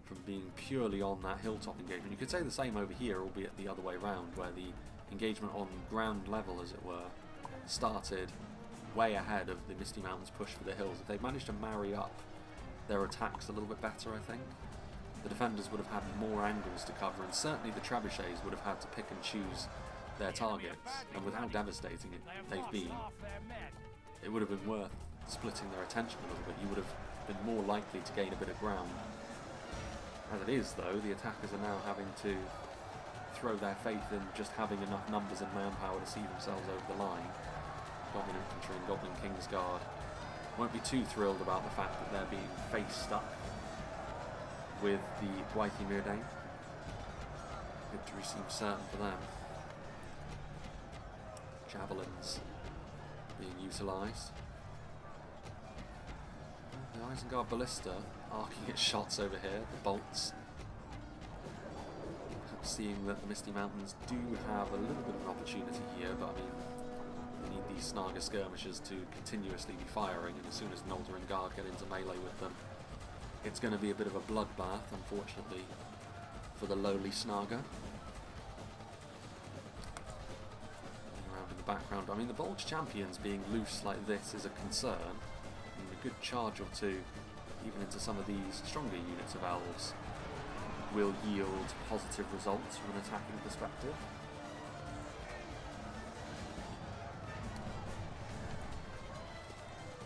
from being purely on that hilltop engagement. You could say the same over here, albeit the other way round, where the engagement on ground level, as it were, started way ahead of the Misty Mountains push for the hills. If they managed to marry up their attacks a little bit better, I think, the defenders would have had more angles to cover, and certainly the trebuchets would have had to pick and choose their targets, and with how devastating they've been, it would have been worth splitting their attention a little bit. You would have been more likely to gain a bit of ground. As it is, though, the attackers are now having to throw their faith in just having enough numbers and manpower to see themselves over the line. Goblin Infantry and Goblin Kingsguard won't be too thrilled about the fact that they're being face stuck with the Withdrawal. Victory seems certain for them. Javelins being utilised. The Isengard Ballista arcing its shots over here, the bolts. Perhaps seeing that the Misty Mountains do have a little bit of an opportunity here, but I mean, they need these Snaga skirmishers to continuously be firing, and as soon as Nolder and Guard get into melee with them, it's going to be a bit of a bloodbath, unfortunately, for the lowly Snaga. Around in the background, I mean, the Bulge Champions being loose like this is a concern. I mean, a good charge or two, even into some of these stronger units of elves, will yield positive results from an attacking perspective.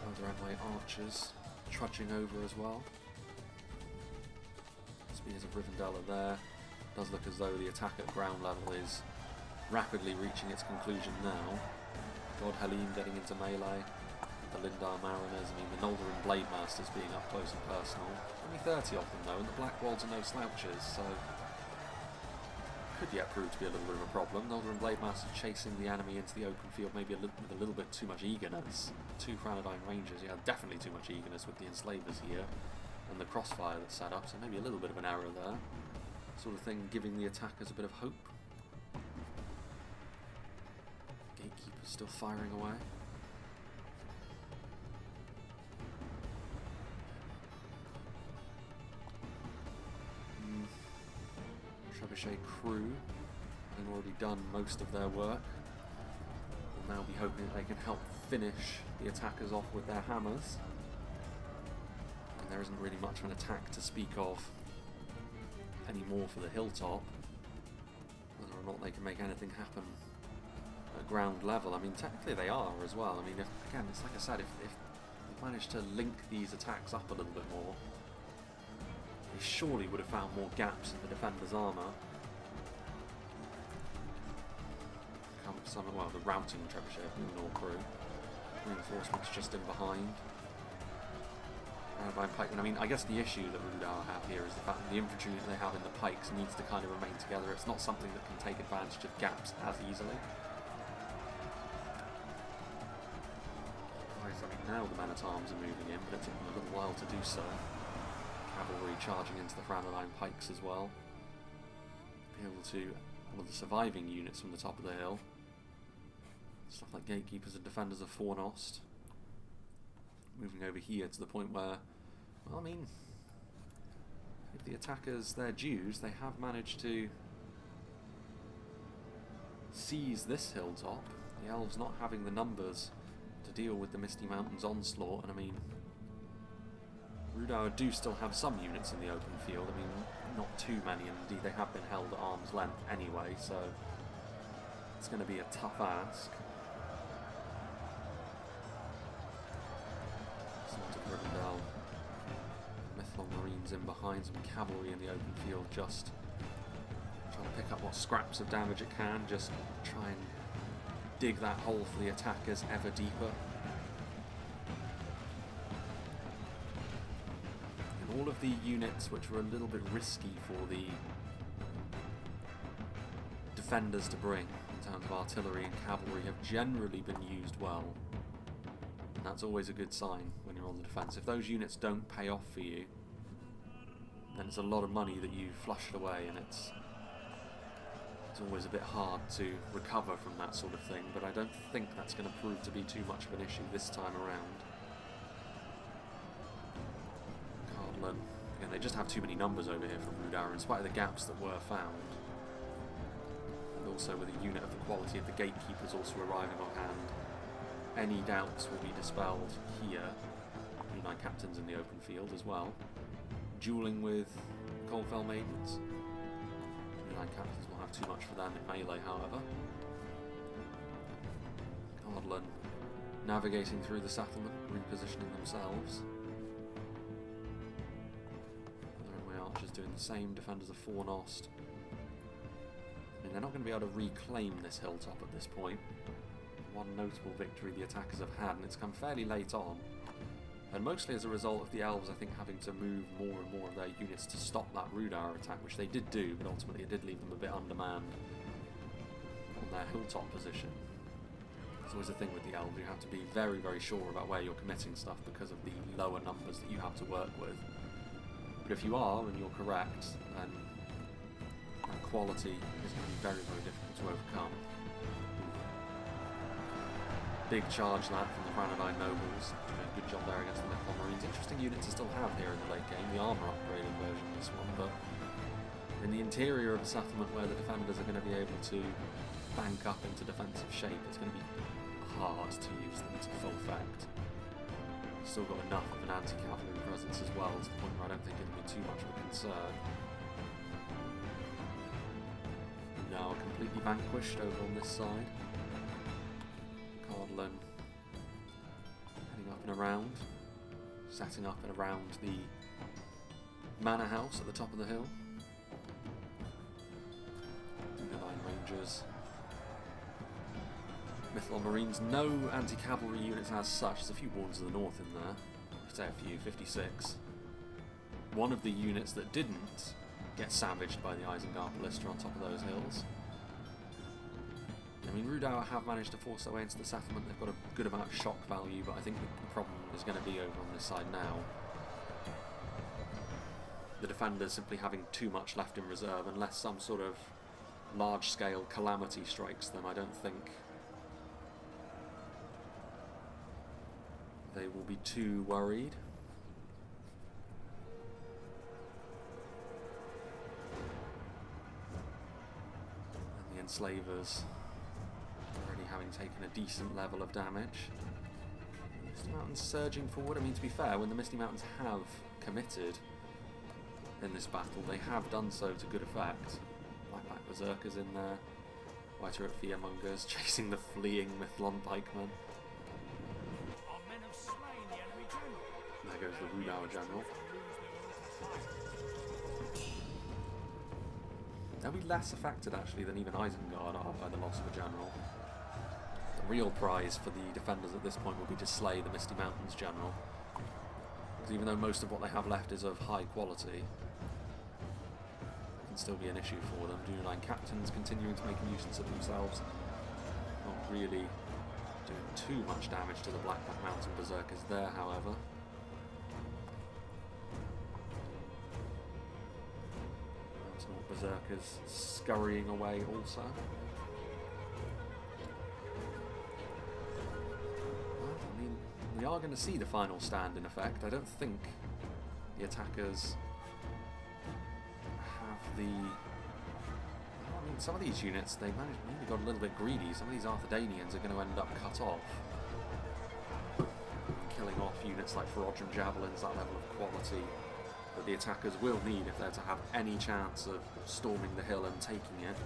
Other my archers trudging over as well. Spears of Rivendell are there. Does look as though the attack at ground level is rapidly reaching its conclusion now. God Helene getting into melee. The Lindon Mariners, I mean the Noldorin Blade Masters being up close and personal. Only 30 of them though, and the Blackwolds are no slouches, so could yet prove to be a little bit of a problem. Noldorin Blade Masters chasing the enemy into the open field, maybe with a little bit too much eagerness. 2 Caranost Rangers, yeah, definitely too much eagerness with the Enslavers here, and the crossfire that's set up, so maybe a little bit of an error there. Sort of thing giving the attackers a bit of hope. Gatekeeper's still firing away. Trebuchet crew, having already done most of their work, will now be hoping that they can help finish the attackers off with their hammers. And there isn't really much of an attack to speak of anymore for the hilltop. Whether or not they can make anything happen at ground level, I mean technically they are as well. I mean again, it's like I said, if they manage to link these attacks up a little bit more, they surely would have found more gaps in the defender's armour. Well, the routing trebuchet of the Rhudaur crew. Reinforcements just in behind. Pikemen. I mean, I guess the issue that Rhudaur have here is the fact that the infantry that they have in the pikes needs to kind of remain together. It's not something that can take advantage of gaps as easily. I mean, now the men-at-arms are moving in, but it took them a little while to do so. Cavalry charging into the Arthedain pikes as well. Be able to all of the surviving units from the top of the hill. Stuff like gatekeepers and defenders of Cardolan. Moving over here to the point where, well, I mean, if the attackers their dues, they have managed to seize this hilltop. The elves not having the numbers to deal with the Misty Mountains onslaught, and I mean, Rhudaur do still have some units in the open field. I mean, not too many, and indeed they have been held at arm's length anyway, so it's going to be a tough ask. Rivendell, Mythlon Marines in behind, some cavalry in the open field, just trying to pick up what scraps of damage it can, just try and dig that hole for the attackers ever deeper. And all of the units which were a little bit risky for the defenders to bring in terms of artillery and cavalry have generally been used well. And that's always a good sign when you're on the defence. If those units don't pay off for you, then it's a lot of money that you've flushed away, and it's always a bit hard to recover from that sort of thing, but I don't think that's going to prove to be too much of an issue this time around. Cardolan, again, they just have too many numbers over here for Rhudaur, in spite of the gaps that were found. And also with a unit of the quality of the gatekeepers also arriving on hand, any doubts will be dispelled here. Knight captains in the open field as well. Dueling with Coldfell Maidens. Knight captains will have too much for them in melee, however. Cardolan navigating through the settlement, repositioning themselves. The runway archers doing the same, defenders of Cardolan. I mean, they're not going to be able to reclaim this hilltop at this point. One notable victory the attackers have had, and it's come fairly late on, and mostly as a result of the elves, I think, having to move more and more of their units to stop that Rhudaur attack, which they did do, but ultimately it did leave them a bit undermanned on their hilltop position. It's always a thing with the elves, you have to be very, very sure about where you're committing stuff because of the lower numbers that you have to work with. But if you are, and you're correct, then that quality is going to be very, very difficult to overcome. Big charge that from the Arthedain nobles. Doing a good job there against the Mythlon Marines. Interesting unit to still have here in the late game. The armour upgraded version of this one, but in the interior of a settlement where the defenders are going to be able to bank up into defensive shape, it's going to be hard to use them to full effect. Still got enough of an anti-cavalry presence as well, to the point where I don't think it'll be too much of a concern. Now completely vanquished over on this side. Cardolan heading up and around, setting up and around the manor house at the top of the hill. Rangers. Mythalon Marines, no anti-cavalry units as such. There's a few Wardens of the North in there. I'd say a few, 56. One of the units that didn't get savaged by the Isengard Ballista on top of those hills. I mean, Rhudaur have managed to force their way into the settlement. They've got a good amount of shock value, but I think the problem is going to be over on this side now. The defenders simply having too much left in reserve, unless some sort of large-scale calamity strikes them. I don't think they will be too worried. And the Enslavers already having taken a decent level of damage. Misty Mountains surging forward. I mean, to be fair, when the Misty Mountains have committed in this battle, they have done so to good effect. Blackback Berserkers in there, White Turret Fearmongers chasing the fleeing Mythalon pikemen. There goes the Rhudaur general. They'll be less affected actually than even Isengard are by the loss of a general. The real prize for the defenders at this point will be to slay the Misty Mountains general. Because even though most of what they have left is of high quality, can still be an issue for them. Junior Line captains continuing to make a nuisance of themselves, not really doing too much damage to the Blackback Mountain Berserkers there, however. Mountain Orc Berserkers scurrying away also. Well, I mean, we are going to see the final stand in effect. I don't think the attackers I mean, some of these units, they maybe got a little bit greedy. Some of these Arthedainians are going to end up cut off. Killing off units like Reforged Javelins, that level of quality that the attackers will need if they're to have any chance of storming the hill and taking it.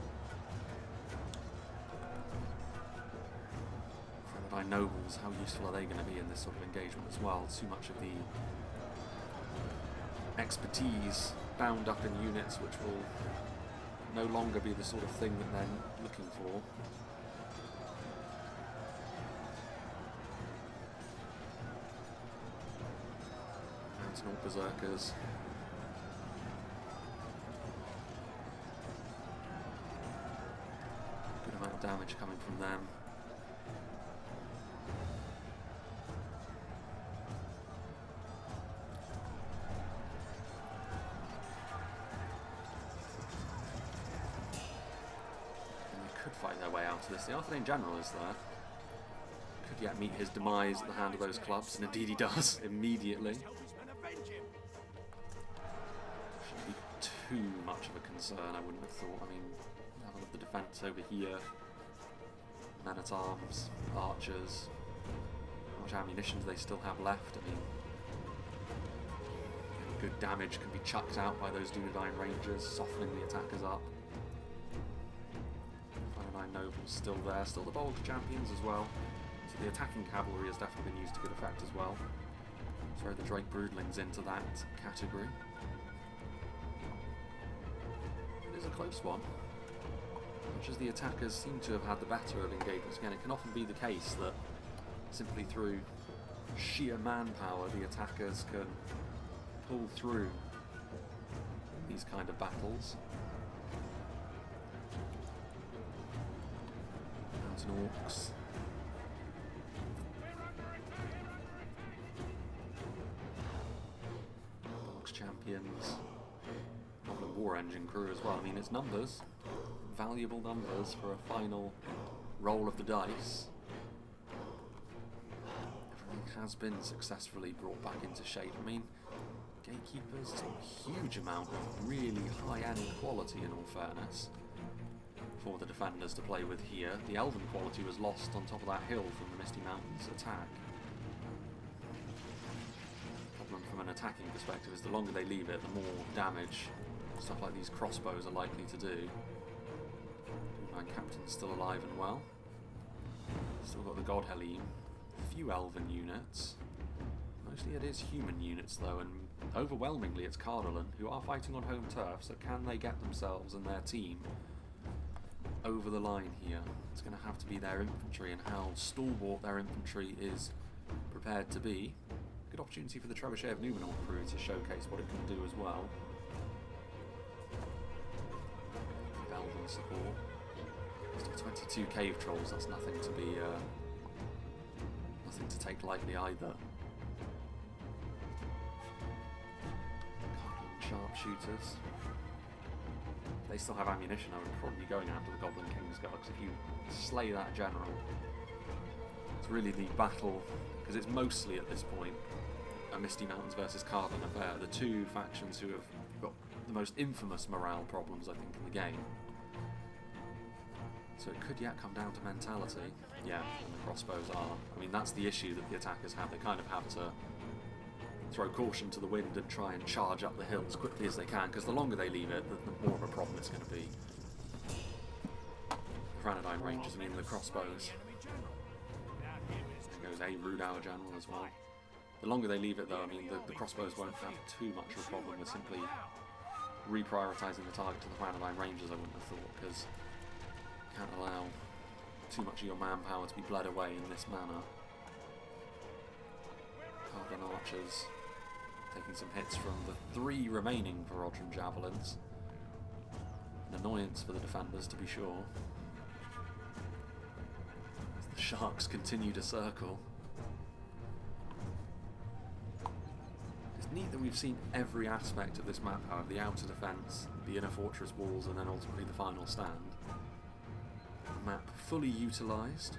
Arthedain nobles, how useful are they going to be in this sort of engagement as well? Too much of the expertise bound up in units which will no longer be the sort of thing that they're looking for. Mountain Orc Berserkers. Good amount of damage coming from them. Fight their way out of this. The Arthedain general is there. Could yet meet his demise at the hand of those clubs, and indeed he does immediately. Shouldn't be too much of a concern, I wouldn't have thought. I mean, level of the defence over here. Men at arms, archers. How much ammunition do they still have left? I mean, good damage can be chucked out by those Dunedain Rangers, softening the attackers up. Nobles still there, still the bold champions as well. So the attacking cavalry has definitely been used to good effect as well. Throw the Drake Broodlings into that category. It is a close one. Much as the attackers seem to have had the better of engagements, again, it can often be the case that simply through sheer manpower the attackers can pull through these kind of battles. Mountain Orcs. Orcs champions. Goblin War Engine crew as well. I mean, it's numbers. Valuable numbers for a final roll of the dice. Everything has been successfully brought back into shape. I mean, Gatekeepers, it's a huge amount of really high-end quality in all fairness for the defenders to play with here. The Elven quality was lost on top of that hill from the Misty Mountains attack. The problem from an attacking perspective is the longer they leave it, the more damage stuff like these crossbows are likely to do. My captain's still alive and well. Still got the God Helene. A few Elven units. Mostly it is human units though, and overwhelmingly it's Cardolan, who are fighting on home turf, so can they get themselves and their team over the line here. It's going to have to be their infantry and how stalwart their infantry is prepared to be. Good opportunity for the Trebuchet of Numenor crew to showcase what it can do as well. Elven support. Still 22 cave trolls, that's nothing to be nothing to take lightly either. Cardolan sharpshooters. They still have ammunition. I would probably be going after the Goblin Kingsguard, because if you slay that general, it's really the battle, because it's mostly at this point a Misty Mountains versus Cardolan affair. The two factions who have got the most infamous morale problems, I think, in the game. So it could yet come down to mentality. Yeah, and the crossbows are. I mean, that's the issue that the attackers have. They kind of have to throw caution to the wind and try and charge up the hill as quickly as they can, because the longer they leave it, the more of a problem it's going to be. Arthedain Rangers, I mean the crossbows. There goes a Rhudaur general as well. The longer they leave it though, I mean the crossbows won't have too much of a problem with simply reprioritising the target to the Arthedain Rangers, I wouldn't have thought, because you can't allow too much of your manpower to be bled away in this manner. Cardolan archers taking some hits from the 3 remaining Reforged javelins. An annoyance for the defenders, to be sure. As the sharks continue to circle. It's neat that we've seen every aspect of this map, however, the outer defence, the inner fortress walls, and then ultimately the final stand. The map fully utilised.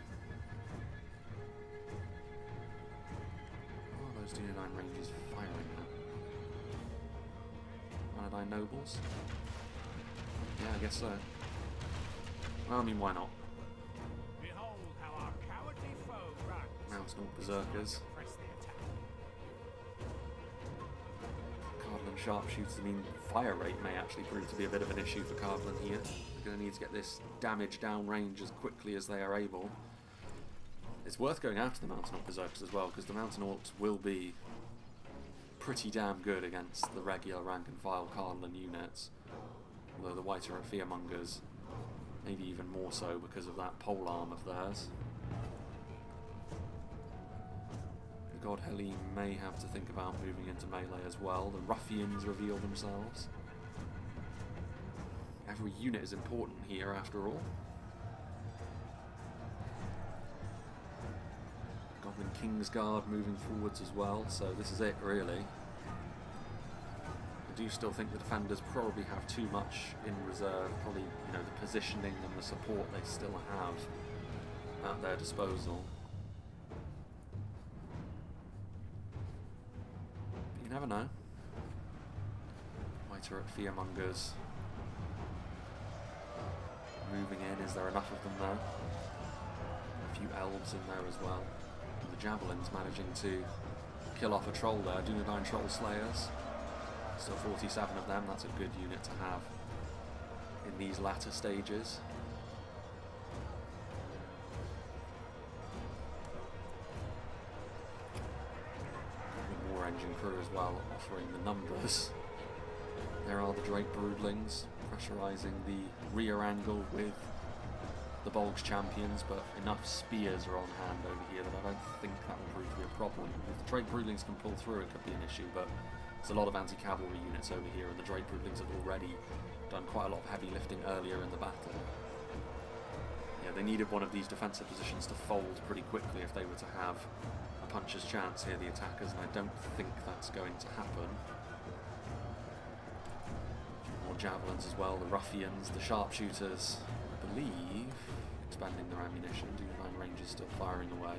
Those Arthedain Rangers firing at Arthedain Nobles? Yeah, I guess so. Well, I mean, why not? Mountain Orc Berserkers. Cardolan Sharpshooters, I mean, fire rate may actually prove to be a bit of an issue for Cardolan here. They're going to need to get this damage down range as quickly as they are able. It's worth going after the Mountain Orc Berserkers as well, because the Mountain Orcs will be pretty damn good against the regular rank and file Cardolan units. Although the White Turret Fearmongers, maybe even more so because of that pole arm of theirs. The God Heli may have to think about moving into melee as well. The Ruffians reveal themselves. Every unit is important here after all. Goblin Kingsguard moving forwards as well, so this is it really. I do still think the defenders probably have too much in reserve, probably, you know, the positioning and the support they still have at their disposal. But you never know. White Turret Fearmongers moving in, is there enough of them there? A few elves in there as well. The Javelins managing to kill off a troll there, Arthedain Troll Slayers. Still 47 of them, that's a good unit to have in these latter stages. The War Engine crew as well, offering the numbers. There are the Drake Broodlings, pressurising the rear angle with the Bolg champions, but enough spears are on hand over here that I don't think that will prove to be a problem. If the Drake Broodlings can pull through, it could be an issue, but there's a lot of anti-cavalry units over here, and the Drake Broodlings have already done quite a lot of heavy lifting earlier in the battle. Yeah, they needed one of these defensive positions to fold pretty quickly if they were to have a puncher's chance here, the attackers, and I don't think that's going to happen. More javelins as well, the ruffians, the sharpshooters, I believe, expanding their ammunition. Arthedain Rangers still firing away.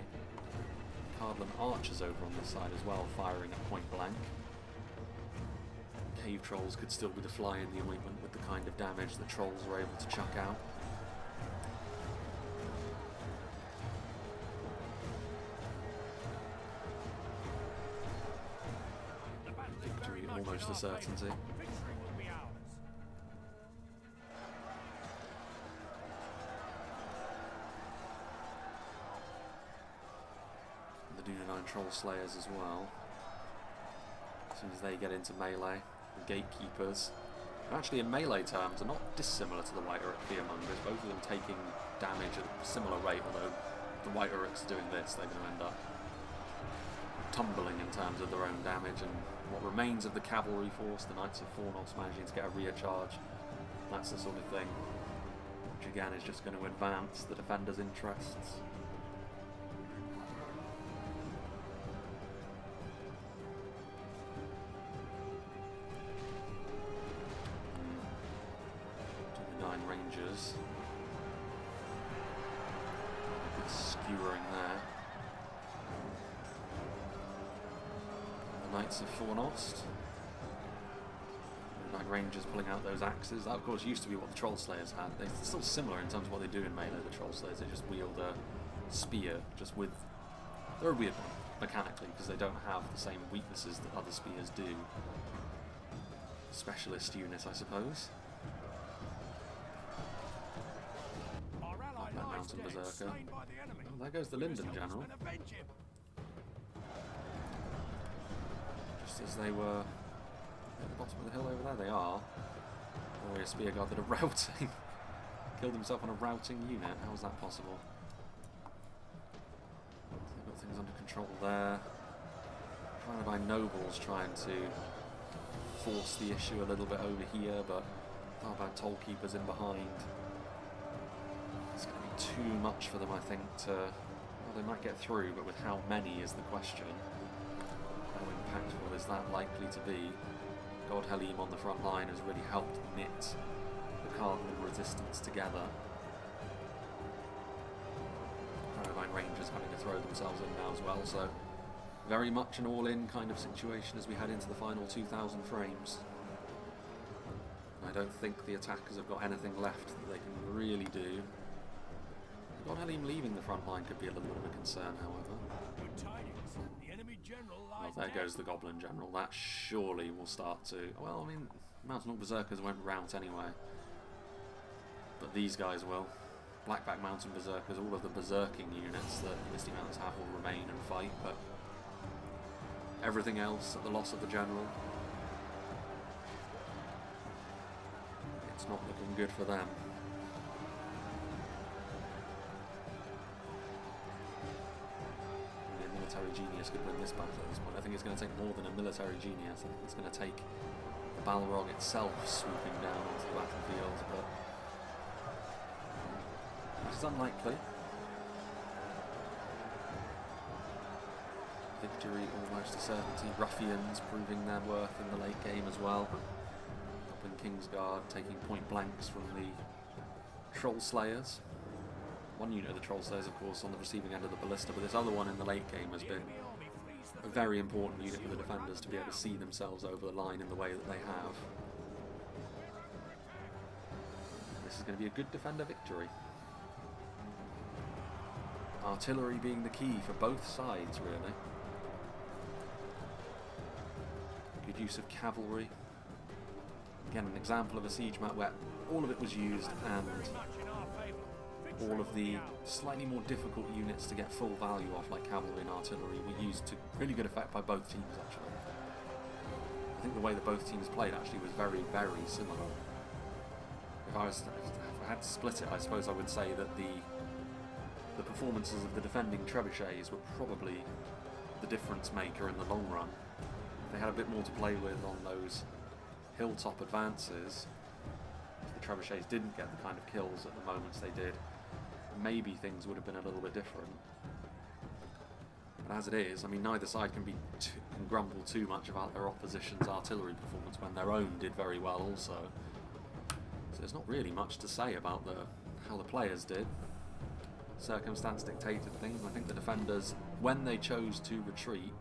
Cardolan archers over on this side as well, firing at point blank. Cave trolls could still be the fly in the ointment with the kind of damage that trolls are able to chuck out. Victory almost a certainty. The Arthedain Troll Slayers as well. As soon as they get into melee, the gatekeepers Actually, in melee terms, are not dissimilar to the White Uruk Fearmongers, both of them taking damage at a similar rate, although the White Uruks doing this, they're going to end up tumbling in terms of their own damage, and what remains of the cavalry force, the Knights of Fornos managing to get a rear charge, that's the sort of thing which again is just going to advance the defenders' interests. Rangers. A bit skewering there. The Knights of Fornost. 9 Rangers pulling out those axes. That of course used to be what the Troll Slayers had. They're still similar in terms of what they do in melee, the Troll Slayers. They just wield a spear, just with... They're a weird one, mechanically, because they don't have the same weaknesses that other spears do. Specialist unit, I suppose. Mountain Berserker. Oh, there goes the Lindon General. Just as they were at the bottom of the hill over there, they are. Warrior Spearguard that are routing. Killed himself on a routing unit. How is that possible? They've got things under control there. Trying to buy nobles, trying to force the issue a little bit over here, but how about Toll Keepers in behind? It's going to be too much for them, I think, to... Well, they might get through, but with how many is the question. How impactful is that likely to be? God Halim on the front line has really helped knit the Cardolan resistance together. Cardolan Rangers having to throw themselves in now as well, so very much an all-in kind of situation as we head into the final 2,000 frames. I don't think the attackers have got anything left that they can really do. God Halim leaving the front line could be a little bit of a concern, however. Good tidings. The enemy general lies Well, there goes the Goblin General. That surely will start to... Well, I mean, Mountain Orc Berserkers won't rout anyway. But these guys will. Blackback Mountain Berserkers, all of the berserking units that the Misty Mountains have will remain and fight, but everything else at the loss of the General, it's not looking good for them. Military genius could win this battle at this point. I think it's going to take more than a military genius. I think it's going to take the Balrog itself swooping down onto the battlefield, but which is unlikely. Victory almost a certainty. Ruffians proving their worth in the late game as well. Up in Kingsguard taking point blanks from the Troll Slayers. One unit of the Troll Slayers, of course, on the receiving end of the ballista, but this other one in the late game has been a very important unit for the defenders to be able to see themselves over the line in the way that they have. This is going to be a good defender victory. Artillery being the key for both sides, really. Good use of cavalry. Again, an example of a siege map where all of it was used and all of the slightly more difficult units to get full value off, like cavalry and artillery, were used to really good effect by both teams, actually. I think the way that both teams played actually was very, very similar. If I had to split it, I suppose I would say that the performances of the defending trebuchets were probably the difference maker in the long run. If they had a bit more to play with on those hilltop advances, if the trebuchets didn't get the kind of kills at the moments they did, maybe things would have been a little bit different. But as it is, I mean, neither side can grumble too much about their opposition's artillery performance when their own did very well also. So there's not really much to say about how the players did. Circumstance dictated things. I think the defenders, when they chose to retreat,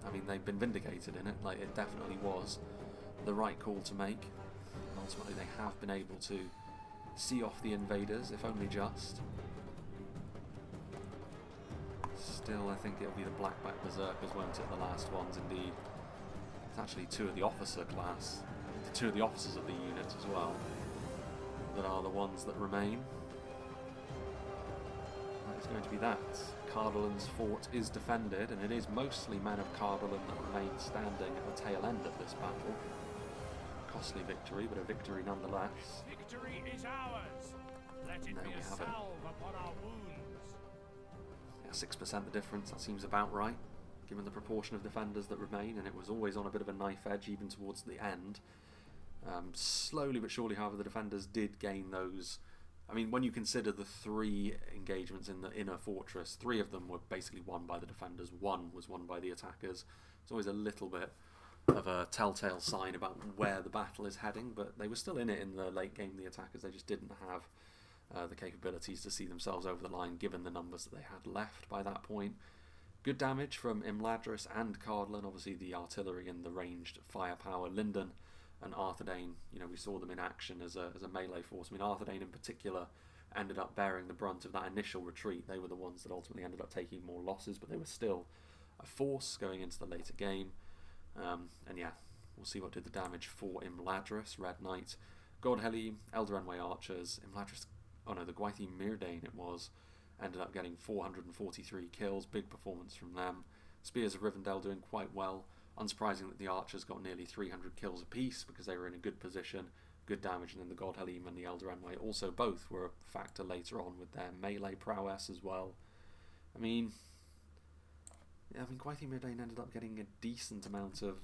I mean, they've been vindicated in it. Like, it definitely was the right call to make. Ultimately, they have been able to see off the invaders, if only just. Still, I think it'll be the Blackback Berserkers, won't it? The last ones, indeed. It's actually two of the officer class, two of the officers of the unit as well, that are the ones that remain. That is going to be that. Cardolan's fort is defended, and it is mostly men of Cardolan that remain standing at the tail end of this battle. costly victory, but a victory nonetheless. Victory is ours. Let it There be we a have it. salve upon our wounds. Yeah, 6% the difference, that seems about right, given the proportion of defenders that remain, and it was always on a bit of a knife edge even towards the end. Slowly but surely, however, the defenders did gain those. I mean, when you consider the 3 engagements in the inner fortress, 3 of them were basically won by the defenders, 1 was won by the attackers. It's always a little bit of a telltale sign about where the battle is heading, but they were still in it in the late game, the attackers. They just didn't have the capabilities to see themselves over the line given the numbers that they had left by that point. Good damage from Imladris and Cardolan, obviously the artillery and the ranged firepower. Lindon and Arthedain, you know, we saw them in action as a melee force. I mean, Arthedain in particular ended up bearing the brunt of that initial retreat. They were the ones that ultimately ended up taking more losses, but they were still a force going into the later game. And yeah, we'll see what did the damage for Imladris, Red Knight, Godheli, Eldarenway Archers, Imladris, oh no, the Gwythi Myrdain it was, ended up getting 443 kills, big performance from them. Spears of Rivendell doing quite well. Unsurprising that the Archers got nearly 300 kills apiece because they were in a good position, good damage, and then the Godhelm and the Eldarenway also both were a factor later on with their melee prowess as well. I mean, Gwythi Myrdain ended up getting a decent amount of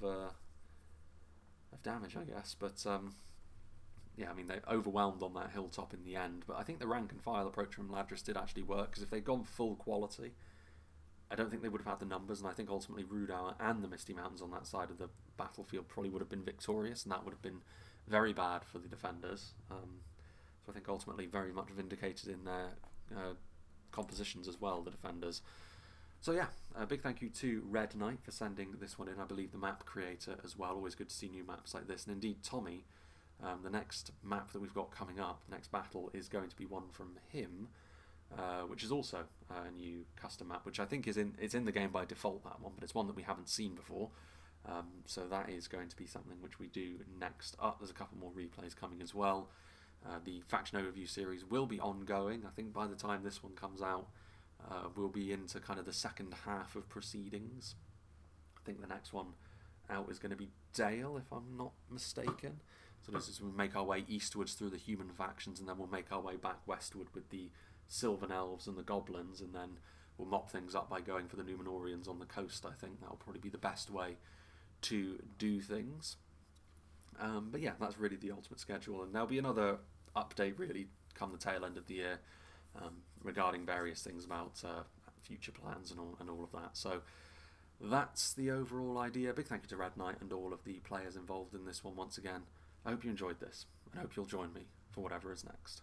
damage, I guess, but yeah, I mean, they overwhelmed on that hilltop in the end, but I think the rank and file approach from Imladris did actually work, because if they'd gone full quality, I don't think they would have had the numbers, and I think ultimately Rhudaur and the Misty Mountains on that side of the battlefield probably would have been victorious, and that would have been very bad for the defenders. So I think ultimately very much vindicated in their compositions as well, the defenders. So yeah, a big thank you to Red Knight for sending this one in, I believe the map creator as well. Always good to see new maps like this, and indeed Tommy, the next map that we've got coming up, the next battle, is going to be one from him, which is also a new custom map, which I think it's in the game by default, that one, but it's one that we haven't seen before. So that is going to be something which we do next up. There's a couple more replays coming as well. The faction overview series will be ongoing. I think by the time this one comes out, we'll be into kind of the second half of proceedings. I think the next one out is going to be Dale, if I'm not mistaken. So this is, we'll make our way eastwards through the human factions, and then we'll make our way back westward with the Sylvan Elves and the Goblins, and then we'll mop things up by going for the Numenorians on the coast. I think that'll probably be the best way to do things. But yeah, that's really the ultimate schedule, and there'll be another update really come the tail end of the year regarding various things about future plans and all of that. So that's the overall idea. Big thank you to Red Knight and all of the players involved in this one once again. I hope you enjoyed this, and I hope you'll join me for whatever is next.